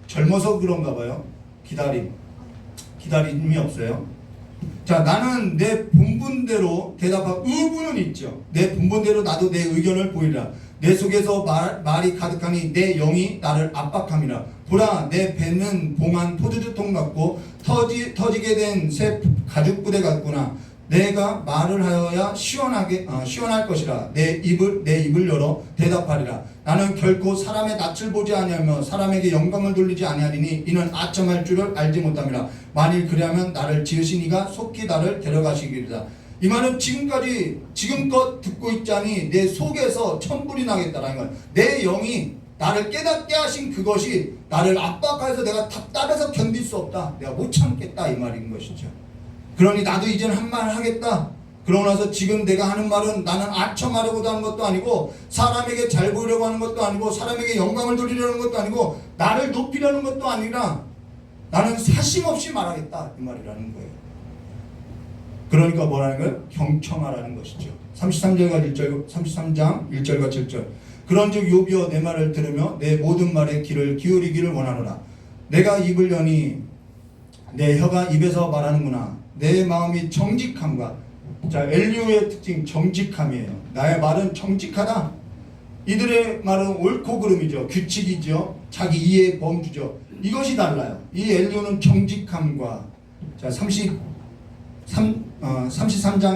젊어서 그런가 봐요. 기다림이 없어요. 자, 나는 내 본분대로 대답하고, 의무는 있죠. 내 본분대로 나도 내 의견을 보이라. 내 속에서 말이 가득하니 내 영이 나를 압박함이라. 보라, 내 배는 봉한 포도주통 같고 터지게 된 새 가죽부대 같구나. 내가 말을 하여야 시원할 것이라. 내 입을 열어 대답하리라. 나는 결코 사람의 낯을 보지 아니하며 사람에게 영광을 돌리지 아니하리니 이는 아첨할 줄을 알지 못함이라. 만일 그리하면 나를 지으신 이가 속히 나를 데려가시리라. 이 말은 지금껏 듣고 있자니 내 속에서 천불이 나겠다라는 거예요. 내 영이 나를 깨닫게 하신 그것이 나를 압박해서 내가 답답해서 견딜 수 없다. 내가 못 참겠다. 이 말인 것이죠. 그러니 나도 이제는 한 말 하겠다. 그러고 나서 지금 내가 하는 말은 나는 아첨하려고 하는 것도 아니고 사람에게 잘 보이려고 하는 것도 아니고 사람에게 영광을 돌리려는 것도 아니고 나를 높이려는 것도 아니라 나는 사심없이 말하겠다. 이 말이라는 거예요. 그러니까 뭐라는 거예요? 경청하라는 것이죠. 33장 1절과 7절. 그런즉 욥이여 내 말을 들으며 내 모든 말에 귀를 기울이기를 원하노라. 내가 입을 여니 내 혀가 입에서 말하는구나. 내 마음이 정직함과, 자, 엘리후의 특징 정직함이에요. 나의 말은 정직하다. 이들의 말은 옳고 그름이죠. 규칙이죠. 자기 이해의 범주죠. 이것이 달라요. 이 엘리후는 정직함과, 자, 33장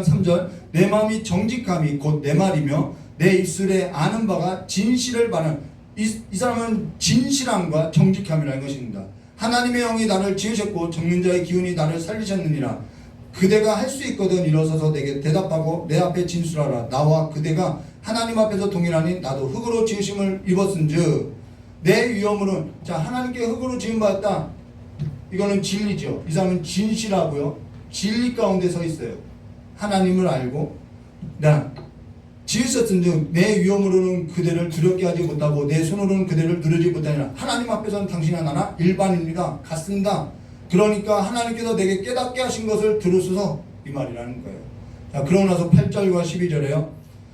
3절. 내 마음이 정직함이 곧 내 말이며 내 입술에 아는 바가 진실을 바는, 이 사람은 진실함과 정직함이라는 것입니다. 하나님의 영이 나를 지으셨고 적는 자의 기운이 나를 살리셨느니라. 그대가 할 수 있거든 일어서서 내게 대답하고 내 앞에 진술하라. 나와 그대가 하나님 앞에서 동일하니 나도 흙으로 지으심을 입었은즉 내 위엄으로는, 자, 하나님께 흙으로 지음받았다. 이거는 진리죠. 이 사람은 진실하고요, 진리 가운데 서 있어요. 하나님을 알고 나 지으셨은즉 내 위엄으로는 그대를 두렵게 하지 못하고 내 손으로는 그대를 누르지 못하니라. 하나님 앞에서는 당신과 나나 일반입니다. 같습니다. 그러니까 하나님께서 내게 깨닫게 하신 것을 들으소서. 이 말이라는 거예요. 자, 그러고 나서 8절과 12절에요.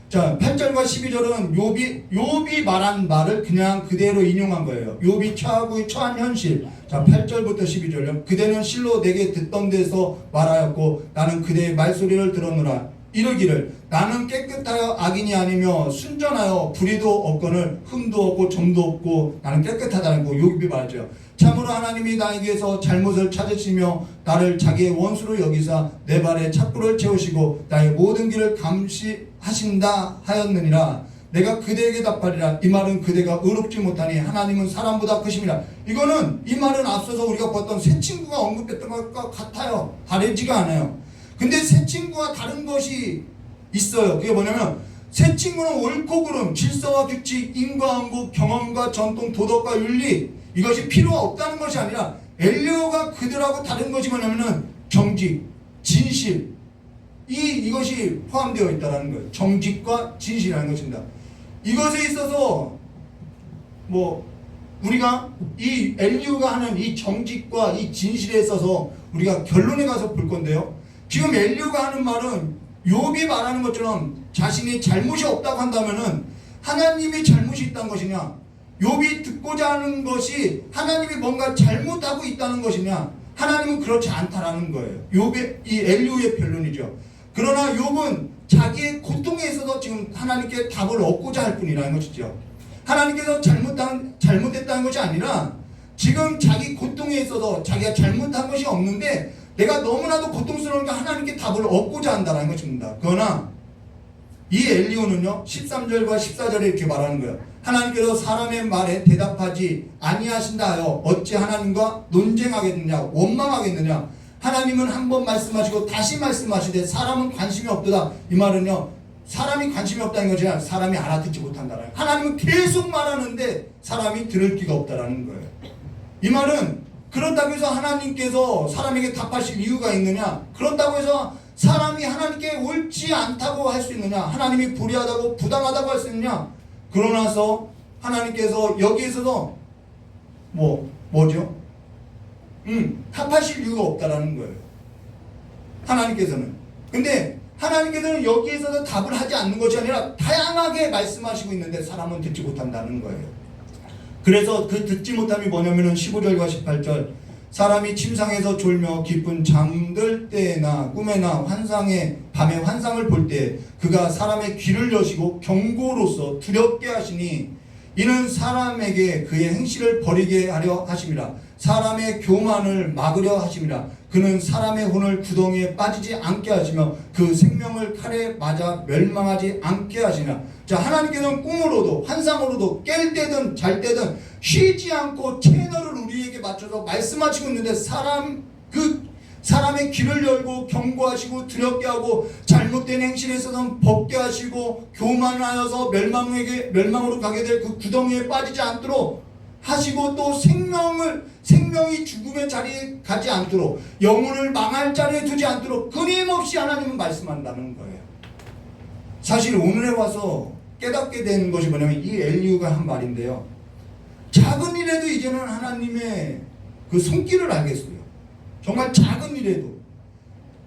자, 8절과 12절은 욥이 말한 말을 그냥 그대로 인용한 거예요. 욥이 처한 현실. 자, 8절부터 12절요. 그대는 실로 내게 듣던 데서 말하였고 나는 그대의 말소리를 들었노라. 이르기를 나는 깨끗하여 악인이 아니며 순전하여 불의도 없거늘 흠도 없고 점도 없고 나는 깨끗하다는 거 욥이 말하죠. 참으로 하나님이 나에게서 잘못을 찾으시며 나를 자기의 원수로 여기사 내 발에 착고를 채우시고 나의 모든 길을 감시하신다 하였느니라. 내가 그대에게 답하리라. 이 말은 그대가 의롭지 못하니 하나님은 사람보다 크심이라. 이거는 이 말은 앞서서 우리가 봤던 새 친구가 언급했던 것과 같아요. 다르지가 않아요. 근데 새 친구와 다른 것이 있어요. 그게 뭐냐면 새 친구는 옳고 그름, 질서와 규칙, 인과응고, 경험과 전통, 도덕과 윤리 이것이 필요가 없다는 것이 아니라 엘리야가 그들하고 다른 것이 뭐냐면은 정직, 진실 이것이 포함되어 있다는 거예요. 정직과 진실이라는 것입니다. 이것에 있어서 우리가 이 엘리야가 하는 이 정직과 이 진실에 있어서 우리가 결론에 가서 볼 건데요. 지금 엘리야가 하는 말은 욥이 말하는 것처럼 자신이 잘못이 없다고 한다면은 하나님이 잘못이 있다는 것이냐, 욥이 듣고자 하는 것이 하나님이 뭔가 잘못하고 있다는 것이냐, 하나님은 그렇지 않다라는 거예요. 이 엘리야의 변론이죠. 그러나 욥은 자기의 고통에 있어서 지금 하나님께 답을 얻고자 할 뿐이라는 것이죠. 하나님께서 잘못했다는 것이 아니라 지금 자기 고통에 있어서 자기가 잘못한 것이 없는데 내가 너무나도 고통스러우니까 하나님께 답을 얻고자 한다는 것입니다. 그러나 이 엘리야는요 13절과 14절에 이렇게 말하는 거예요. 하나님께서 사람의 말에 대답하지 아니하신다 하여 어찌 하나님과 논쟁하겠느냐, 원망하겠느냐. 하나님은 한 번 말씀하시고 다시 말씀하시되 사람은 관심이 없도다. 이 말은요 사람이 관심이 없다는 것이 아니라 사람이 알아듣지 못한다는 거예요. 하나님은 계속 말하는데 사람이 들을 기가 없다는 거예요. 이 말은 그렇다고 해서 하나님께서 사람에게 답하실 이유가 있느냐, 그렇다고 해서 사람이 하나님께 옳지 않다고 할 수 있느냐, 하나님이 불의하다고 부당하다고 할 수 있느냐. 그러나서 하나님께서 여기에 있어서 뭐죠? 답하실 이유가 없다라는 거예요. 하나님께서는. 근데 하나님께서는 여기에 있어서 답을 하지 않는 것이 아니라 다양하게 말씀하시고 있는데 사람은 듣지 못한다는 거예요. 그래서 그 듣지 못함이 뭐냐면은 15절과 18절 사람이 침상에서 졸며 깊은 잠들 때나 꿈에나 밤에 환상을 볼 때 그가 사람의 귀를 여시고 경고로서 두렵게 하시니 이는 사람에게 그의 행실을 버리게 하려 하심이라. 사람의 교만을 막으려 하심이라. 그는 사람의 혼을 구덩이에 빠지지 않게 하시며 그 생명을 칼에 맞아 멸망하지 않게 하시나. 자, 하나님께서는 꿈으로도 환상으로도 깰 때든 잘 때든 쉬지 않고 채널을 우리에게 맞춰서 말씀하시고 있는데 사람의 귀를 열고 경고하시고 두렵게 하고 잘못된 행실에 있어서는 벗게 하시고 교만하여서 멸망으로 가게 될 그 구덩이에 빠지지 않도록 하시고 또 생명이 죽음의 자리에 가지 않도록 영혼을 망할 자리에 두지 않도록 끊임없이 하나님은 말씀한다는 거예요. 사실 오늘에 와서 깨닫게 되는 것이 뭐냐면 이 엘리야가 한 말인데요. 작은 일에도 이제는 하나님의 그 손길을 알겠어요. 정말 작은 일에도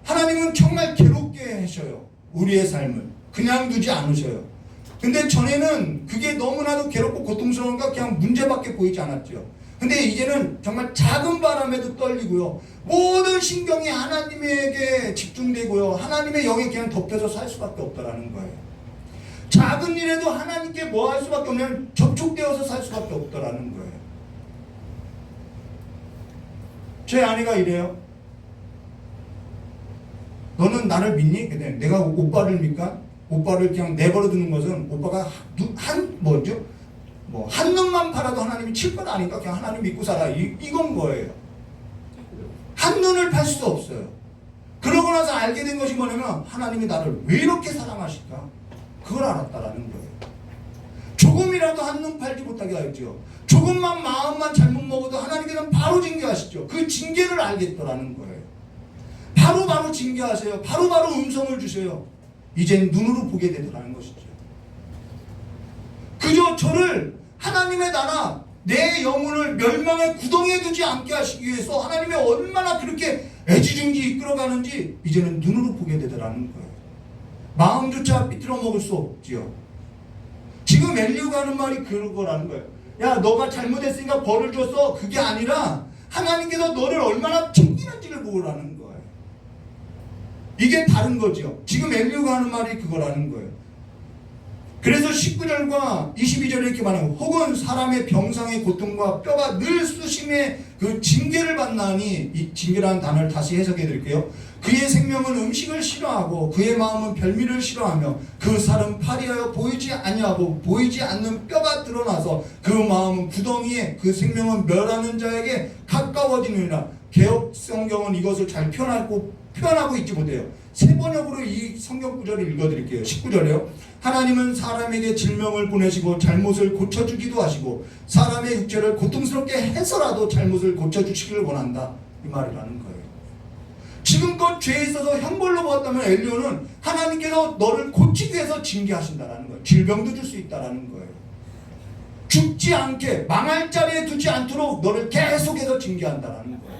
하나님은 정말 괴롭게 하셔요. 우리의 삶을 그냥 두지 않으셔요. 근데 전에는 그게 너무나도 괴롭고 고통스러운가 그냥 문제밖에 보이지 않았죠. 근데 이제는 정말 작은 바람에도 떨리고요. 모든 신경이 하나님에게 집중되고요. 하나님의 영에 그냥 덮여서 살 수밖에 없다라는 거예요. 작은 일에도 하나님께 뭐 할 수밖에 없냐면 접촉되어서 살 수밖에 없다라는 거예요. 제 아내가 이래요. 너는 나를 믿니? 내가 오빠를 믿까? 오빠를 그냥 내버려 두는 것은 오빠가 한 눈만 팔아도 하나님이 칠 건 아니까 그냥 하나님 믿고 살아. 이건 거예요. 한 눈을 팔 수 없어요. 그러고 나서 알게 된 것이 뭐냐면 하나님이 나를 왜 이렇게 사랑하실까? 그걸 알았다라는 거예요. 조금이라도 한눈 팔지 못하게 하였죠. 조금만 마음만 잘못 먹어도 하나님께서는 바로 징계하시죠. 그 징계를 알겠더라는 거예요. 바로 징계하세요. 바로 음성을 주세요. 이젠 눈으로 보게 되더라는 것이죠. 그저 저를 하나님의 나라 내 영혼을 멸망의 구덩이에 두지 않게 하시기 위해서 하나님이 얼마나 그렇게 애지중지 이끌어가는지 이제는 눈으로 보게 되더라는 거예요. 마음조차 삐뚤어 먹을 수 없지요. 지금 엘리후가 하는 말이 그거라는 거예요. 야, 너가 잘못했으니까 벌을 줬어. 그게 아니라 하나님께서 너를 얼마나 챙기는지를 보라는 거예요. 이게 다른 거죠. 지금 엘리후가 하는 말이 그거라는 거예요. 그래서 19절과 22절에 이렇게 말하고, 혹은 사람의 병상의 고통과 뼈가 늘 수심의 그 징계를 받나니, 이 징계라는 단어를 다시 해석해 드릴게요. 그의 생명은 음식을 싫어하고 그의 마음은 별미를 싫어하며 그 살은 파리하여 보이지 아니하고 보이지 않는 뼈가 드러나서 그 마음은 구덩이에 그 생명은 멸하는 자에게 가까워지느니라. 개역 성경은 이것을 잘 표현하고 있지 못해요. 세 번역으로 이 성경 구절을 읽어드릴게요. 19절에요. 하나님은 사람에게 질병을 보내시고 잘못을 고쳐주기도 하시고 사람의 육체를 고통스럽게 해서라도 잘못을 고쳐주시기를 원한다. 이 말이라는 거예요. 지금껏 죄에 있어서 형벌로 보았다면 엘리후는 하나님께서 너를 고치기 위해서 징계하신다라는 거예요. 질병도 줄 수 있다라는 거예요. 죽지 않게 망할 자리에 두지 않도록 너를 계속해서 징계한다라는 거예요.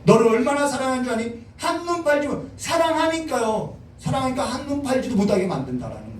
너를 얼마나 사랑하는 줄 아니? 한눈 팔지면 사랑하니까요. 사랑하니까 한눈 팔지도 못하게 만든다라는 거예요.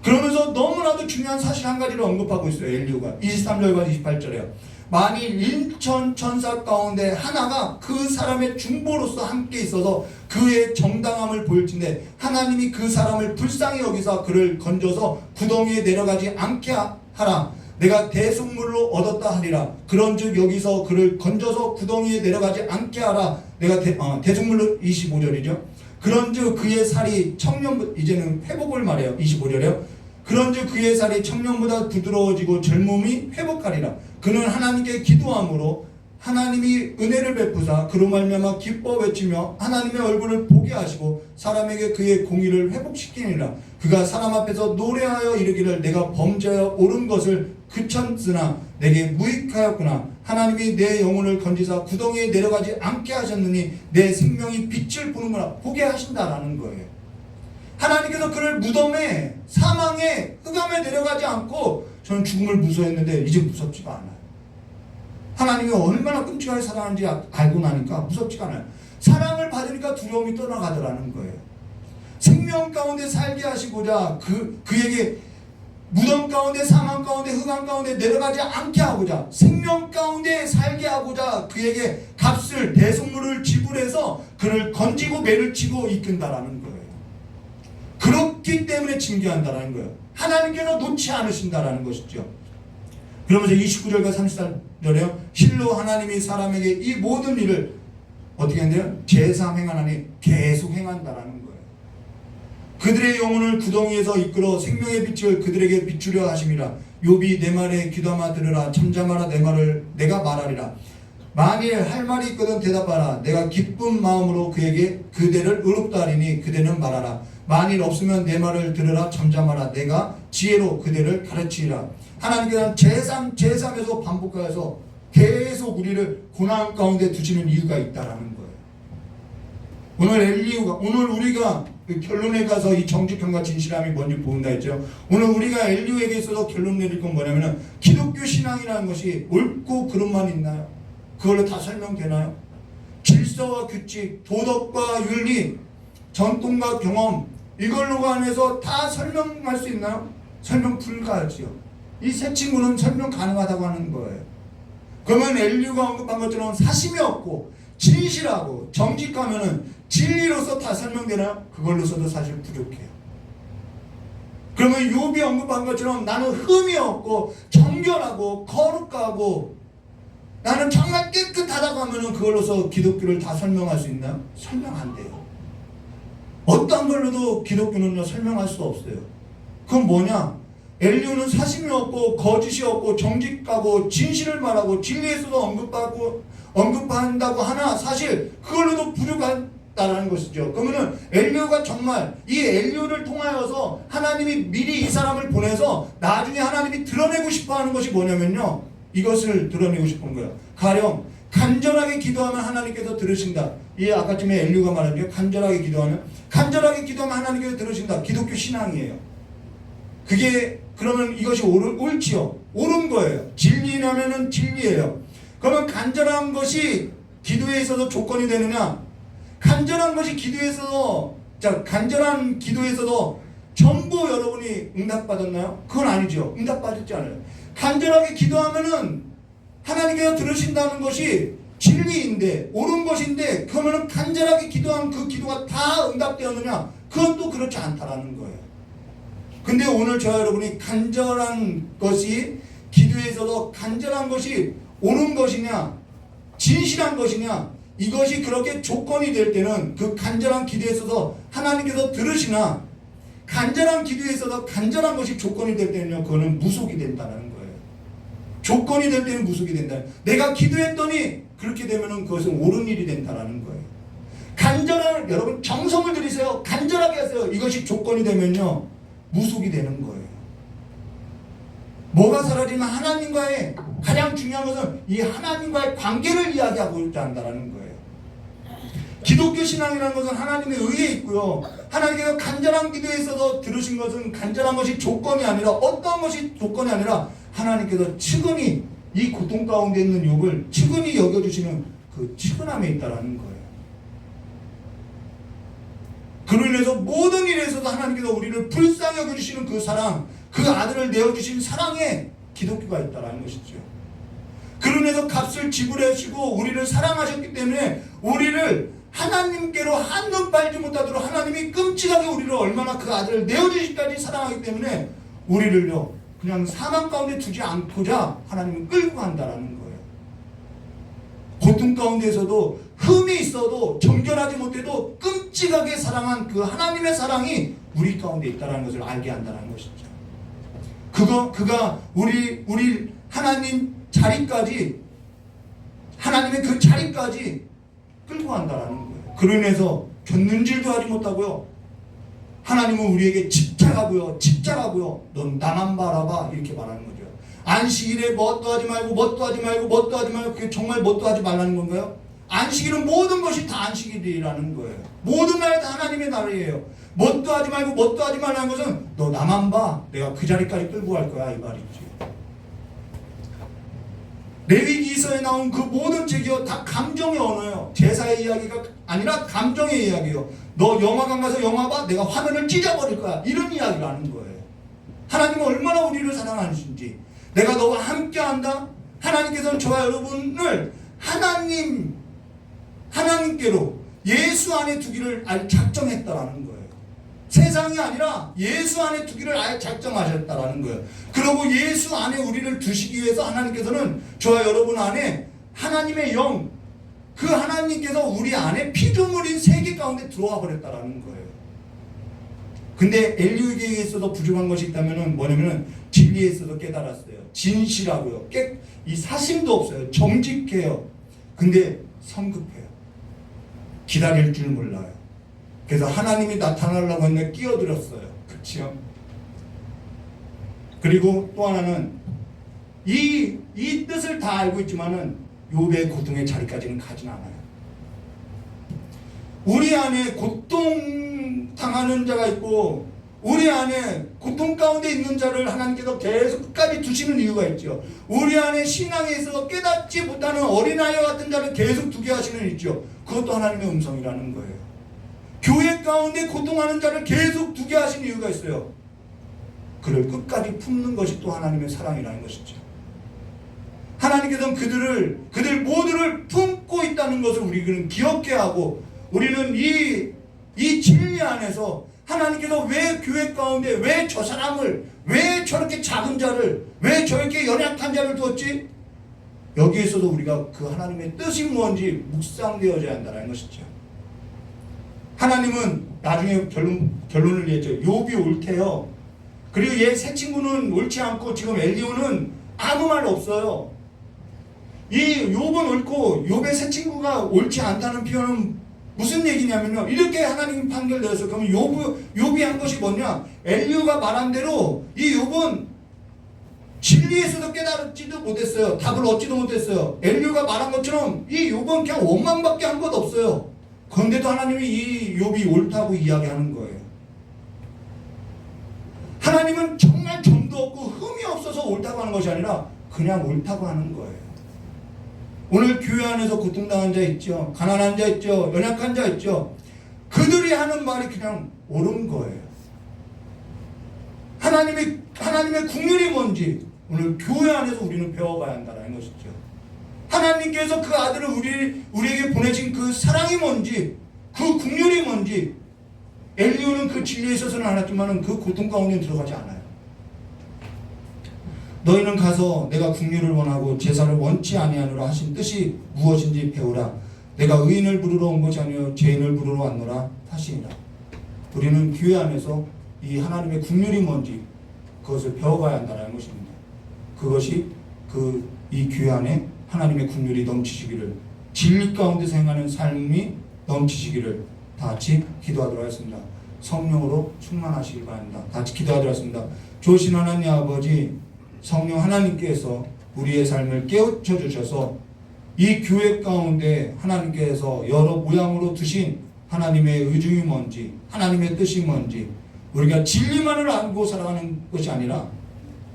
그러면서 너무나도 중요한 사실 한 가지를 언급하고 있어요. 엘리후가 23절과 28절에요. 만일 1천 천사 가운데 하나가 그 사람의 중보로서 함께 있어서 그의 정당함을 보일진데 하나님이 그 사람을 불쌍히 여기사 그를 건져서 구덩이에 내려가지 않게 하라. 내가 대속물로 얻었다 하리라. 그런즉 여기서 그를 건져서 구덩이에 내려가지 않게 하라. 내가 대속물로 25절이죠. 그런즉 그의 살이 청년, 이제는 회복을 말해요. 25절이요. 그런즉 그의 살이 청년보다 부드러워지고 젊음이 회복하리라. 그는 하나님께 기도함으로 하나님이 은혜를 베푸사 그로 말미암아 기뻐 외치며 하나님의 얼굴을 보게 하시고 사람에게 그의 공의를 회복시키니라. 그가 사람 앞에서 노래하여 이르기를 내가 범죄하여 옳은 것을 그쳤으나 내게 무익하였구나. 하나님이 내 영혼을 건지사 구덩이에 내려가지 않게 하셨느니 내 생명이 빛을 보는구나. 보게 하신다라는 거예요. 하나님께서 그를 무덤에 사망에 흑암에 내려가지 않고 저는 죽음을 무서워했는데 이제 무섭지가 않아요. 하나님이 얼마나 끔찍하게 사랑하는지 알고 나니까 무섭지가 않아요. 사랑을 받으니까 두려움이 떠나가더라는 거예요. 생명 가운데 살게 하시고자 그에게 무덤 가운데 사망 가운데 흑암 가운데 내려가지 않게 하고자 생명 가운데 살게 하고자 그에게 값을 대속물을 지불해서 그를 건지고 매를 치고 이끈다라는 거예요. 그렇기 때문에 징계한다라는 거예요. 하나님께서 놓지 않으신다라는 것이죠. 그러면서 29절과 34절에요. 실로 하나님이 사람에게 이 모든 일을 어떻게 한대요? 제3 행하나니 계속 행한다라는 거예요. 그들의 영혼을 구덩이에서 이끌어 생명의 빛을 그들에게 비추려 하심이라. 욥이 내 말에 귀담아 들으라. 잠잠하라. 내 말을 내가 말하리라. 만일 할 말이 있거든 대답하라. 내가 기쁜 마음으로 그에게 그대를 의롭다 하리니 그대는 말하라. 만일 없으면 내 말을 들으라. 잠잠하라. 내가 지혜로 그대를 가르치리라. 하나님께서는 제3에서 반복하여서 계속 우리를 고난 가운데 두시는 이유가 있다라는 거예요. 오늘 우리가 결론에 가서 이 정직함과 진실함이 뭔지 본다 했죠. 오늘 우리가 엘리후에게 있어서 결론 내릴 건 뭐냐면은 기독교 신앙이라는 것이 옳고 그름만 있나요? 그걸로 다 설명되나요? 질서와 규칙, 도덕과 윤리, 전통과 경험 이걸로 관해서 다 설명할 수 있나요? 설명 불가하지요. 이 세 친구는 설명 가능하다고 하는 거예요. 그러면 엘리후가 언급한 것처럼 사심이 없고 진실하고 정직하면은 진리로서 다 설명되나요? 그걸로서도 사실 부족해요. 그러면 욥이 언급한 것처럼 나는 흠이 없고 정결하고 거룩하고 나는 정말 깨끗하다고 하면은 그걸로서 기독교를 다 설명할 수 있나요? 설명 안 돼요. 어떤 걸로도 기독교는요 설명할 수 없어요. 그건 뭐냐? 엘리후는 사심이 없고 거짓이 없고 정직하고 진실을 말하고 진리에서도 언급한다고 하나 사실 그걸로도 부족하다라는 것이죠. 그러면은 엘리후가 정말 이 엘리후를 통하여서 하나님이 미리 이 사람을 보내서 나중에 하나님이 드러내고 싶어하는 것이 뭐냐면요, 이것을 드러내고 싶은 거예요. 가령 간절하게 기도하면 하나님께서 들으신다. 이 아까쯤에 엘리후가 말한 게 간절하게 기도하면 하나님께서 들으신다. 기독교 신앙이에요. 그게 그러면 이것이 옳지요. 옳은 거예요. 진리라면은 진리예요. 그러면 간절한 것이 기도에 있어서 조건이 되느냐? 간절한 것이 기도에 있어서 자, 간절한 기도에서도 전부 여러분이 응답받았나요? 그건 아니죠. 응답받았지 않아요. 간절하게 기도하면은 하나님께서 들으신다는 것이 진리인데, 옳은 것인데, 그러면은 간절하게 기도한 그 기도가 다 응답되었느냐? 그건 또 그렇지 않다라는 거예요. 근데 오늘 저와 여러분이 간절한 것이, 기도에서도 간절한 것이 옳은 것이냐, 진실한 것이냐, 이것이 그렇게 조건이 될 때는 그 간절한 기도에 있어서 하나님께서 들으시나, 간절한 기도에 있어서 간절한 것이 조건이 될 때는요, 그거는 무속이 된다는 거예요. 조건이 될 때는 무속이 된다. 내가 기도했더니 그렇게 되면은 그것은 옳은 일이 된다는 거예요. 간절한, 여러분 정성을 들이세요. 간절하게 하세요. 이것이 조건이 되면요, 무속이 되는 거예요. 뭐가 사라지면 하나님과의 가장 중요한 것은 이 하나님과의 관계를 이야기하고자 한다는 거예요. 기독교 신앙이라는 것은 하나님의 의에 있고요. 하나님께서 간절한 기도에 있어서 들으신 것은 간절한 것이 조건이 아니라, 어떤 것이 조건이 아니라 하나님께서 측은히 이 고통 가운데 있는 욥을 측은히 여겨주시는 그 측은함에 있다라는 거예요. 그로 인해서 모든 일에서도 하나님께서 우리를 불쌍히 여겨주시는 그 사랑, 그 아들을 내어주신 사랑에 기독교가 있다라는 것이죠. 그로 인해서 값을 지불하시고 우리를 사랑하셨기 때문에 우리를 하나님께로 한눈 팔지 못하도록 하나님이 끔찍하게 우리를 얼마나 그 아들을 내어주시기까지 사랑하기 때문에 우리를요, 그냥 사망 가운데 두지 않고자 하나님은 끌고 간다라는 거예요. 고통 가운데에서도 흠이 있어도 정결하지 못해도 끔찍하게 사랑한 그 하나님의 사랑이 우리 가운데 있다는 것을 알게 한다는 것이죠. 그가 우리 하나님 자리까지, 하나님의 그 자리까지 끌고 간다는 거예요. 그로 인해서 견눈질도 하지 못하고요, 하나님은 우리에게 집착하고요, 넌 나만 바라봐, 이렇게 말하는 거죠. 안식일에 뭣도 하지 말고, 그게 정말 뭣도 하지 말라는 건가요? 안식일은 모든 것이 다 안식일이라는 거예요. 모든 날 다 하나님의 날이에요. 뭣도 하지 말라는 것은 너 나만 봐, 내가 그 자리까지 끌고 갈 거야, 이 말이지. 레위기서에 나온 그 모든 책이요, 다 감정의 언어예요. 제사의 이야기가 아니라 감정의 이야기예요. 너 영화관 가서 영화 봐, 내가 화면을 찢어버릴 거야, 이런 이야기를 하는 거예요. 하나님은 얼마나 우리를 사랑하시는지, 내가 너와 함께한다. 하나님께서는 저와 여러분을 하나님께로 예수 안에 두기를 아예 작정했다라는 거예요. 세상이 아니라 예수 안에 두기를 아예 작정하셨다라는 거예요. 그리고 예수 안에 우리를 두시기 위해서 하나님께서는 저와 여러분 안에 하나님의 영, 그 하나님께서 우리 안에 피조물인 세계 가운데 들어와 버렸다라는 거예요. 근데 엘리후에게 있어서 부족한 것이 있다면 뭐냐면은 진리에 있어서 깨달았어요. 진실하고요. 이 사심도 없어요. 정직해요. 근데 성급해요. 기다릴 줄 몰라요. 그래서 하나님이 나타나려고 했는데 끼어들었어요. 그렇죠? 그리고 또 하나는 이 뜻을 다 알고 있지만은 욥의 고통의 자리까지는 가진 않아요. 우리 안에 고통 당하는 자가 있고 우리 안에 고통 가운데 있는 자를 하나님께서 계속 끝까지 두시는 이유가 있죠. 우리 안에 신앙에 있어서 깨닫지 못하는 어린아이와 같은 자를 계속 두게 하시는 있죠. 그것도 하나님의 음성이라는 거예요. 교회 가운데 고통하는 자를 계속 두게 하신 이유가 있어요. 그를 끝까지 품는 것이 또 하나님의 사랑이라는 것이죠. 하나님께서는 그들 모두를 품고 있다는 것을 우리는 기억해야 하고, 우리는 이 진리 안에서 하나님께서 왜 교회 가운데 왜 저 사람을, 왜 저렇게 작은 자를, 왜 저렇게 연약한 자를 두었지? 여기에서도 우리가 그 하나님의 뜻이 뭔지 묵상되어져야 한다는 것이죠. 하나님은 나중에 결론을 내죠. 욥이 옳대요. 그리고 얘 새 친구는 옳지 않고 지금 엘리후는 아무 말 없어요. 이 욥은 옳고 욥의 새 친구가 옳지 않다는 표현은 무슨 얘기냐면요, 이렇게 하나님 판결 내렸어요. 그러면 욥이 한 것이 뭐냐? 엘리후가 말한 대로 이 욥은 진리에서도 깨달지도 못했어요. 답을 얻지도 못했어요. 엘리후가 말한 것처럼 이 욥은 그냥 원망밖에 한 것 없어요. 그런데도 하나님이 이 욥이 옳다고 이야기하는 거예요. 하나님은 정말 점도 없고 흠이 없어서 옳다고 하는 것이 아니라 그냥 옳다고 하는 거예요. 오늘 교회 안에서 고통당한 자 있죠. 가난한 자 있죠. 연약한 자 있죠. 그 그들이 하는 말이 그냥 옳은 거예요. 하나님의 국률이 뭔지 오늘 교회 안에서 우리는 배워가야 한다는 것이죠. 하나님께서 그 아들을 우리에게 보내신 그 사랑이 뭔지, 그 국률이 뭔지, 엘리야는 그 진리에 있어서는 알았지만 그 고통 가운데 들어가지 않아요. 너희는 가서 내가 국률을 원하고 제사를 원치 아니하노라 하신 뜻이 무엇인지 배우라. 내가 의인을 부르러 온 것이 아니요 죄인을 부르러 왔노라 하시니라. 우리는 교회 안에서 이 하나님의 국률이 뭔지 그것을 배워가야 한다는 것입니다. 그것이 이 교회 안에 하나님의 국률이 넘치시기를, 진리 가운데서 행하는 삶이 넘치시기를 다 같이 기도하도록 하겠습니다. 성령으로 충만하시길 바랍니다. 다 같이 기도하도록 하겠습니다. 좋으신 하나님 아버지, 성령 하나님께서 우리의 삶을 깨우쳐 주셔서 이 교회 가운데 하나님께서 여러 모양으로 두신 하나님의 의중이 뭔지, 하나님의 뜻이 뭔지, 우리가 진리만을 알고 살아가는 것이 아니라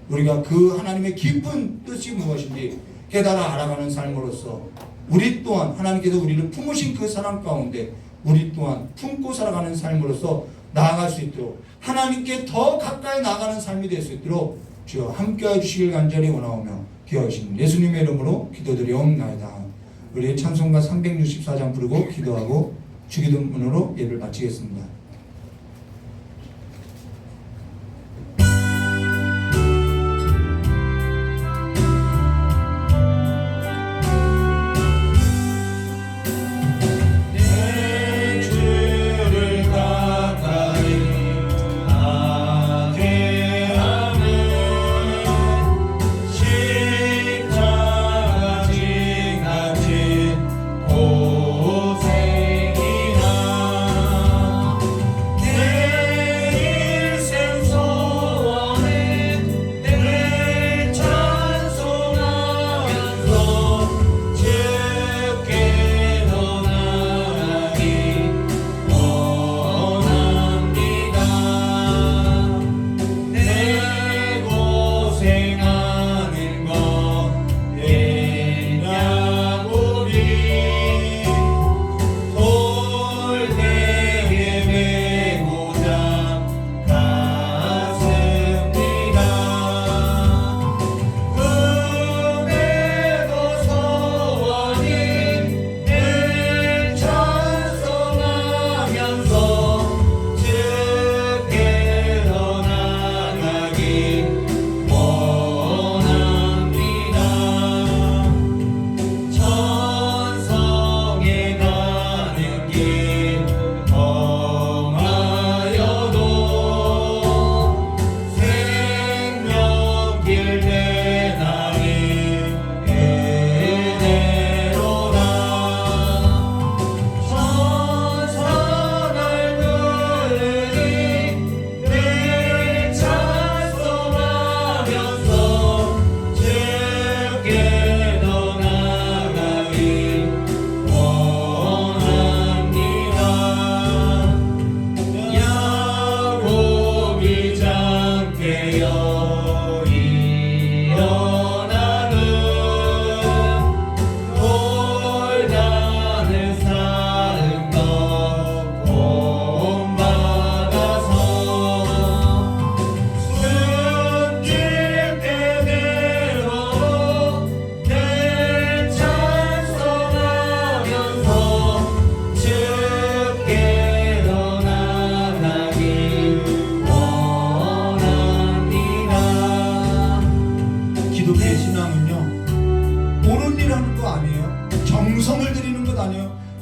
우리가 그 하나님의 깊은 뜻이 무엇인지 깨달아 알아가는 삶으로서 우리 또한 하나님께서 우리를 품으신 그 사랑 가운데 우리 또한 품고 살아가는 삶으로서 나아갈 수 있도록, 하나님께 더 가까이 나아가는 삶이 될 수 있도록 주여 함께해 주시길 간절히 원하오며 기도하신 예수님의 이름으로 기도드리옵나이다. 우리 찬송가 364장 부르고 기도하고 주기도문으로 예배를 마치겠습니다.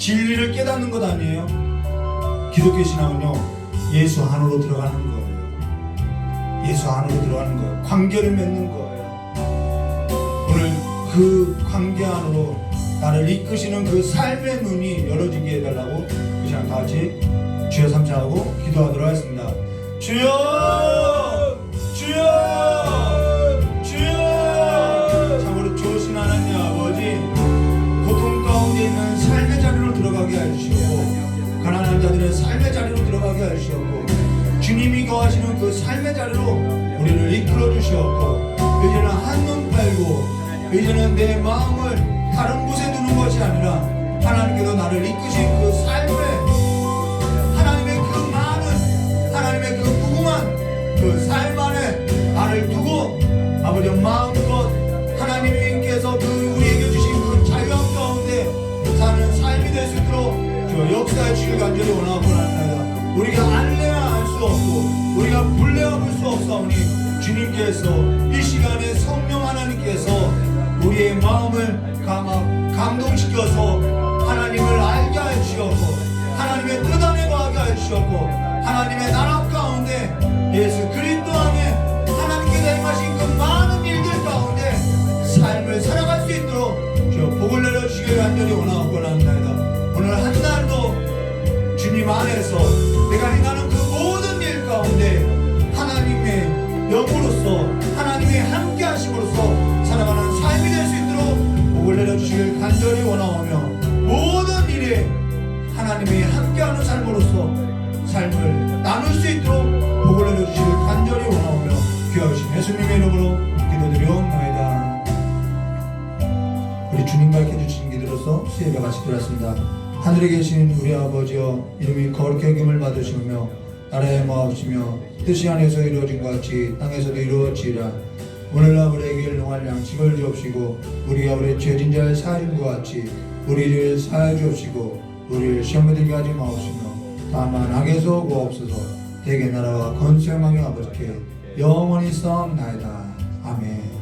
진리를 깨닫는 것 아니에요? 기독교 신앙은요, 예수 안으로 들어가는 거예요. 예수 안으로 들어가는 거예요. 관계를 맺는 거예요. 오늘 그 관계 안으로 나를 이끄시는 그 삶의 눈이 열어지게 해달라고 그 시간 다 같이 주여 삼창하고 기도하도록 하겠습니다. 주여! 주여! 주여! 참으로 좋으신 하나님 아버지, 고통 가운데 있는 삶의 자리로 들어가게 하시고, 가난한 자들의 삶의 자리로 들어가게 하시고, 주님이 거하시는 그 삶의 자리로 우리를 이끌어 주시옵고, 이제는 한눈 팔고 이제는 내 마음을 다른 곳에 두는 것이 아니라 하나님께서 나를 이끄신 그 삶의 감동시켜서 하나님을 알게 하시옵고 하나님의 뜻 안에 거하게 하시옵고 하나님의 나라 가운데 예수 그리스도 안에 하나님께서 행하신 그 많은 일들 가운데 삶을 살아갈 수 있도록 저 복을 내려주시길 간절히 원하고 합니다. 오늘 한 날도 주님 안에서 내가 행하는 그 모든 일 가운데 하나님의 영으로서 하나님의 함께 하심으로써 살아가는 삶이 될 수 있도록 복을 내려주시길 간절히 원하오며 모든 일에 하나님의 함께하는 삶으로서 삶을 나눌 수 있도록 복을 내려주시길 간절히 원하오며 귀하신 예수님의 이름으로 기도드리옵나이다. 우리 주님 가르쳐 주신 기도로서 수혜가 같이 들었습니다. 하늘에 계신 우리 아버지여 이름이 거룩히 여김을 받으시며 나라의 마옵시며 뜻이 안에서 이루어진 것 같이 땅에서도 이루어지리라. 오늘날 우리에게 일용할 양식을 주옵시고 우리가 우리 죄진 자를 사하신 것 같이 우리를 사하여 주옵시고 우리를 시험에 들게 하지 마옵시며 다만 악에서 구하옵소서. 대개 나라와 건설망의 아버지께 영원히 싸움나이다. 아멘.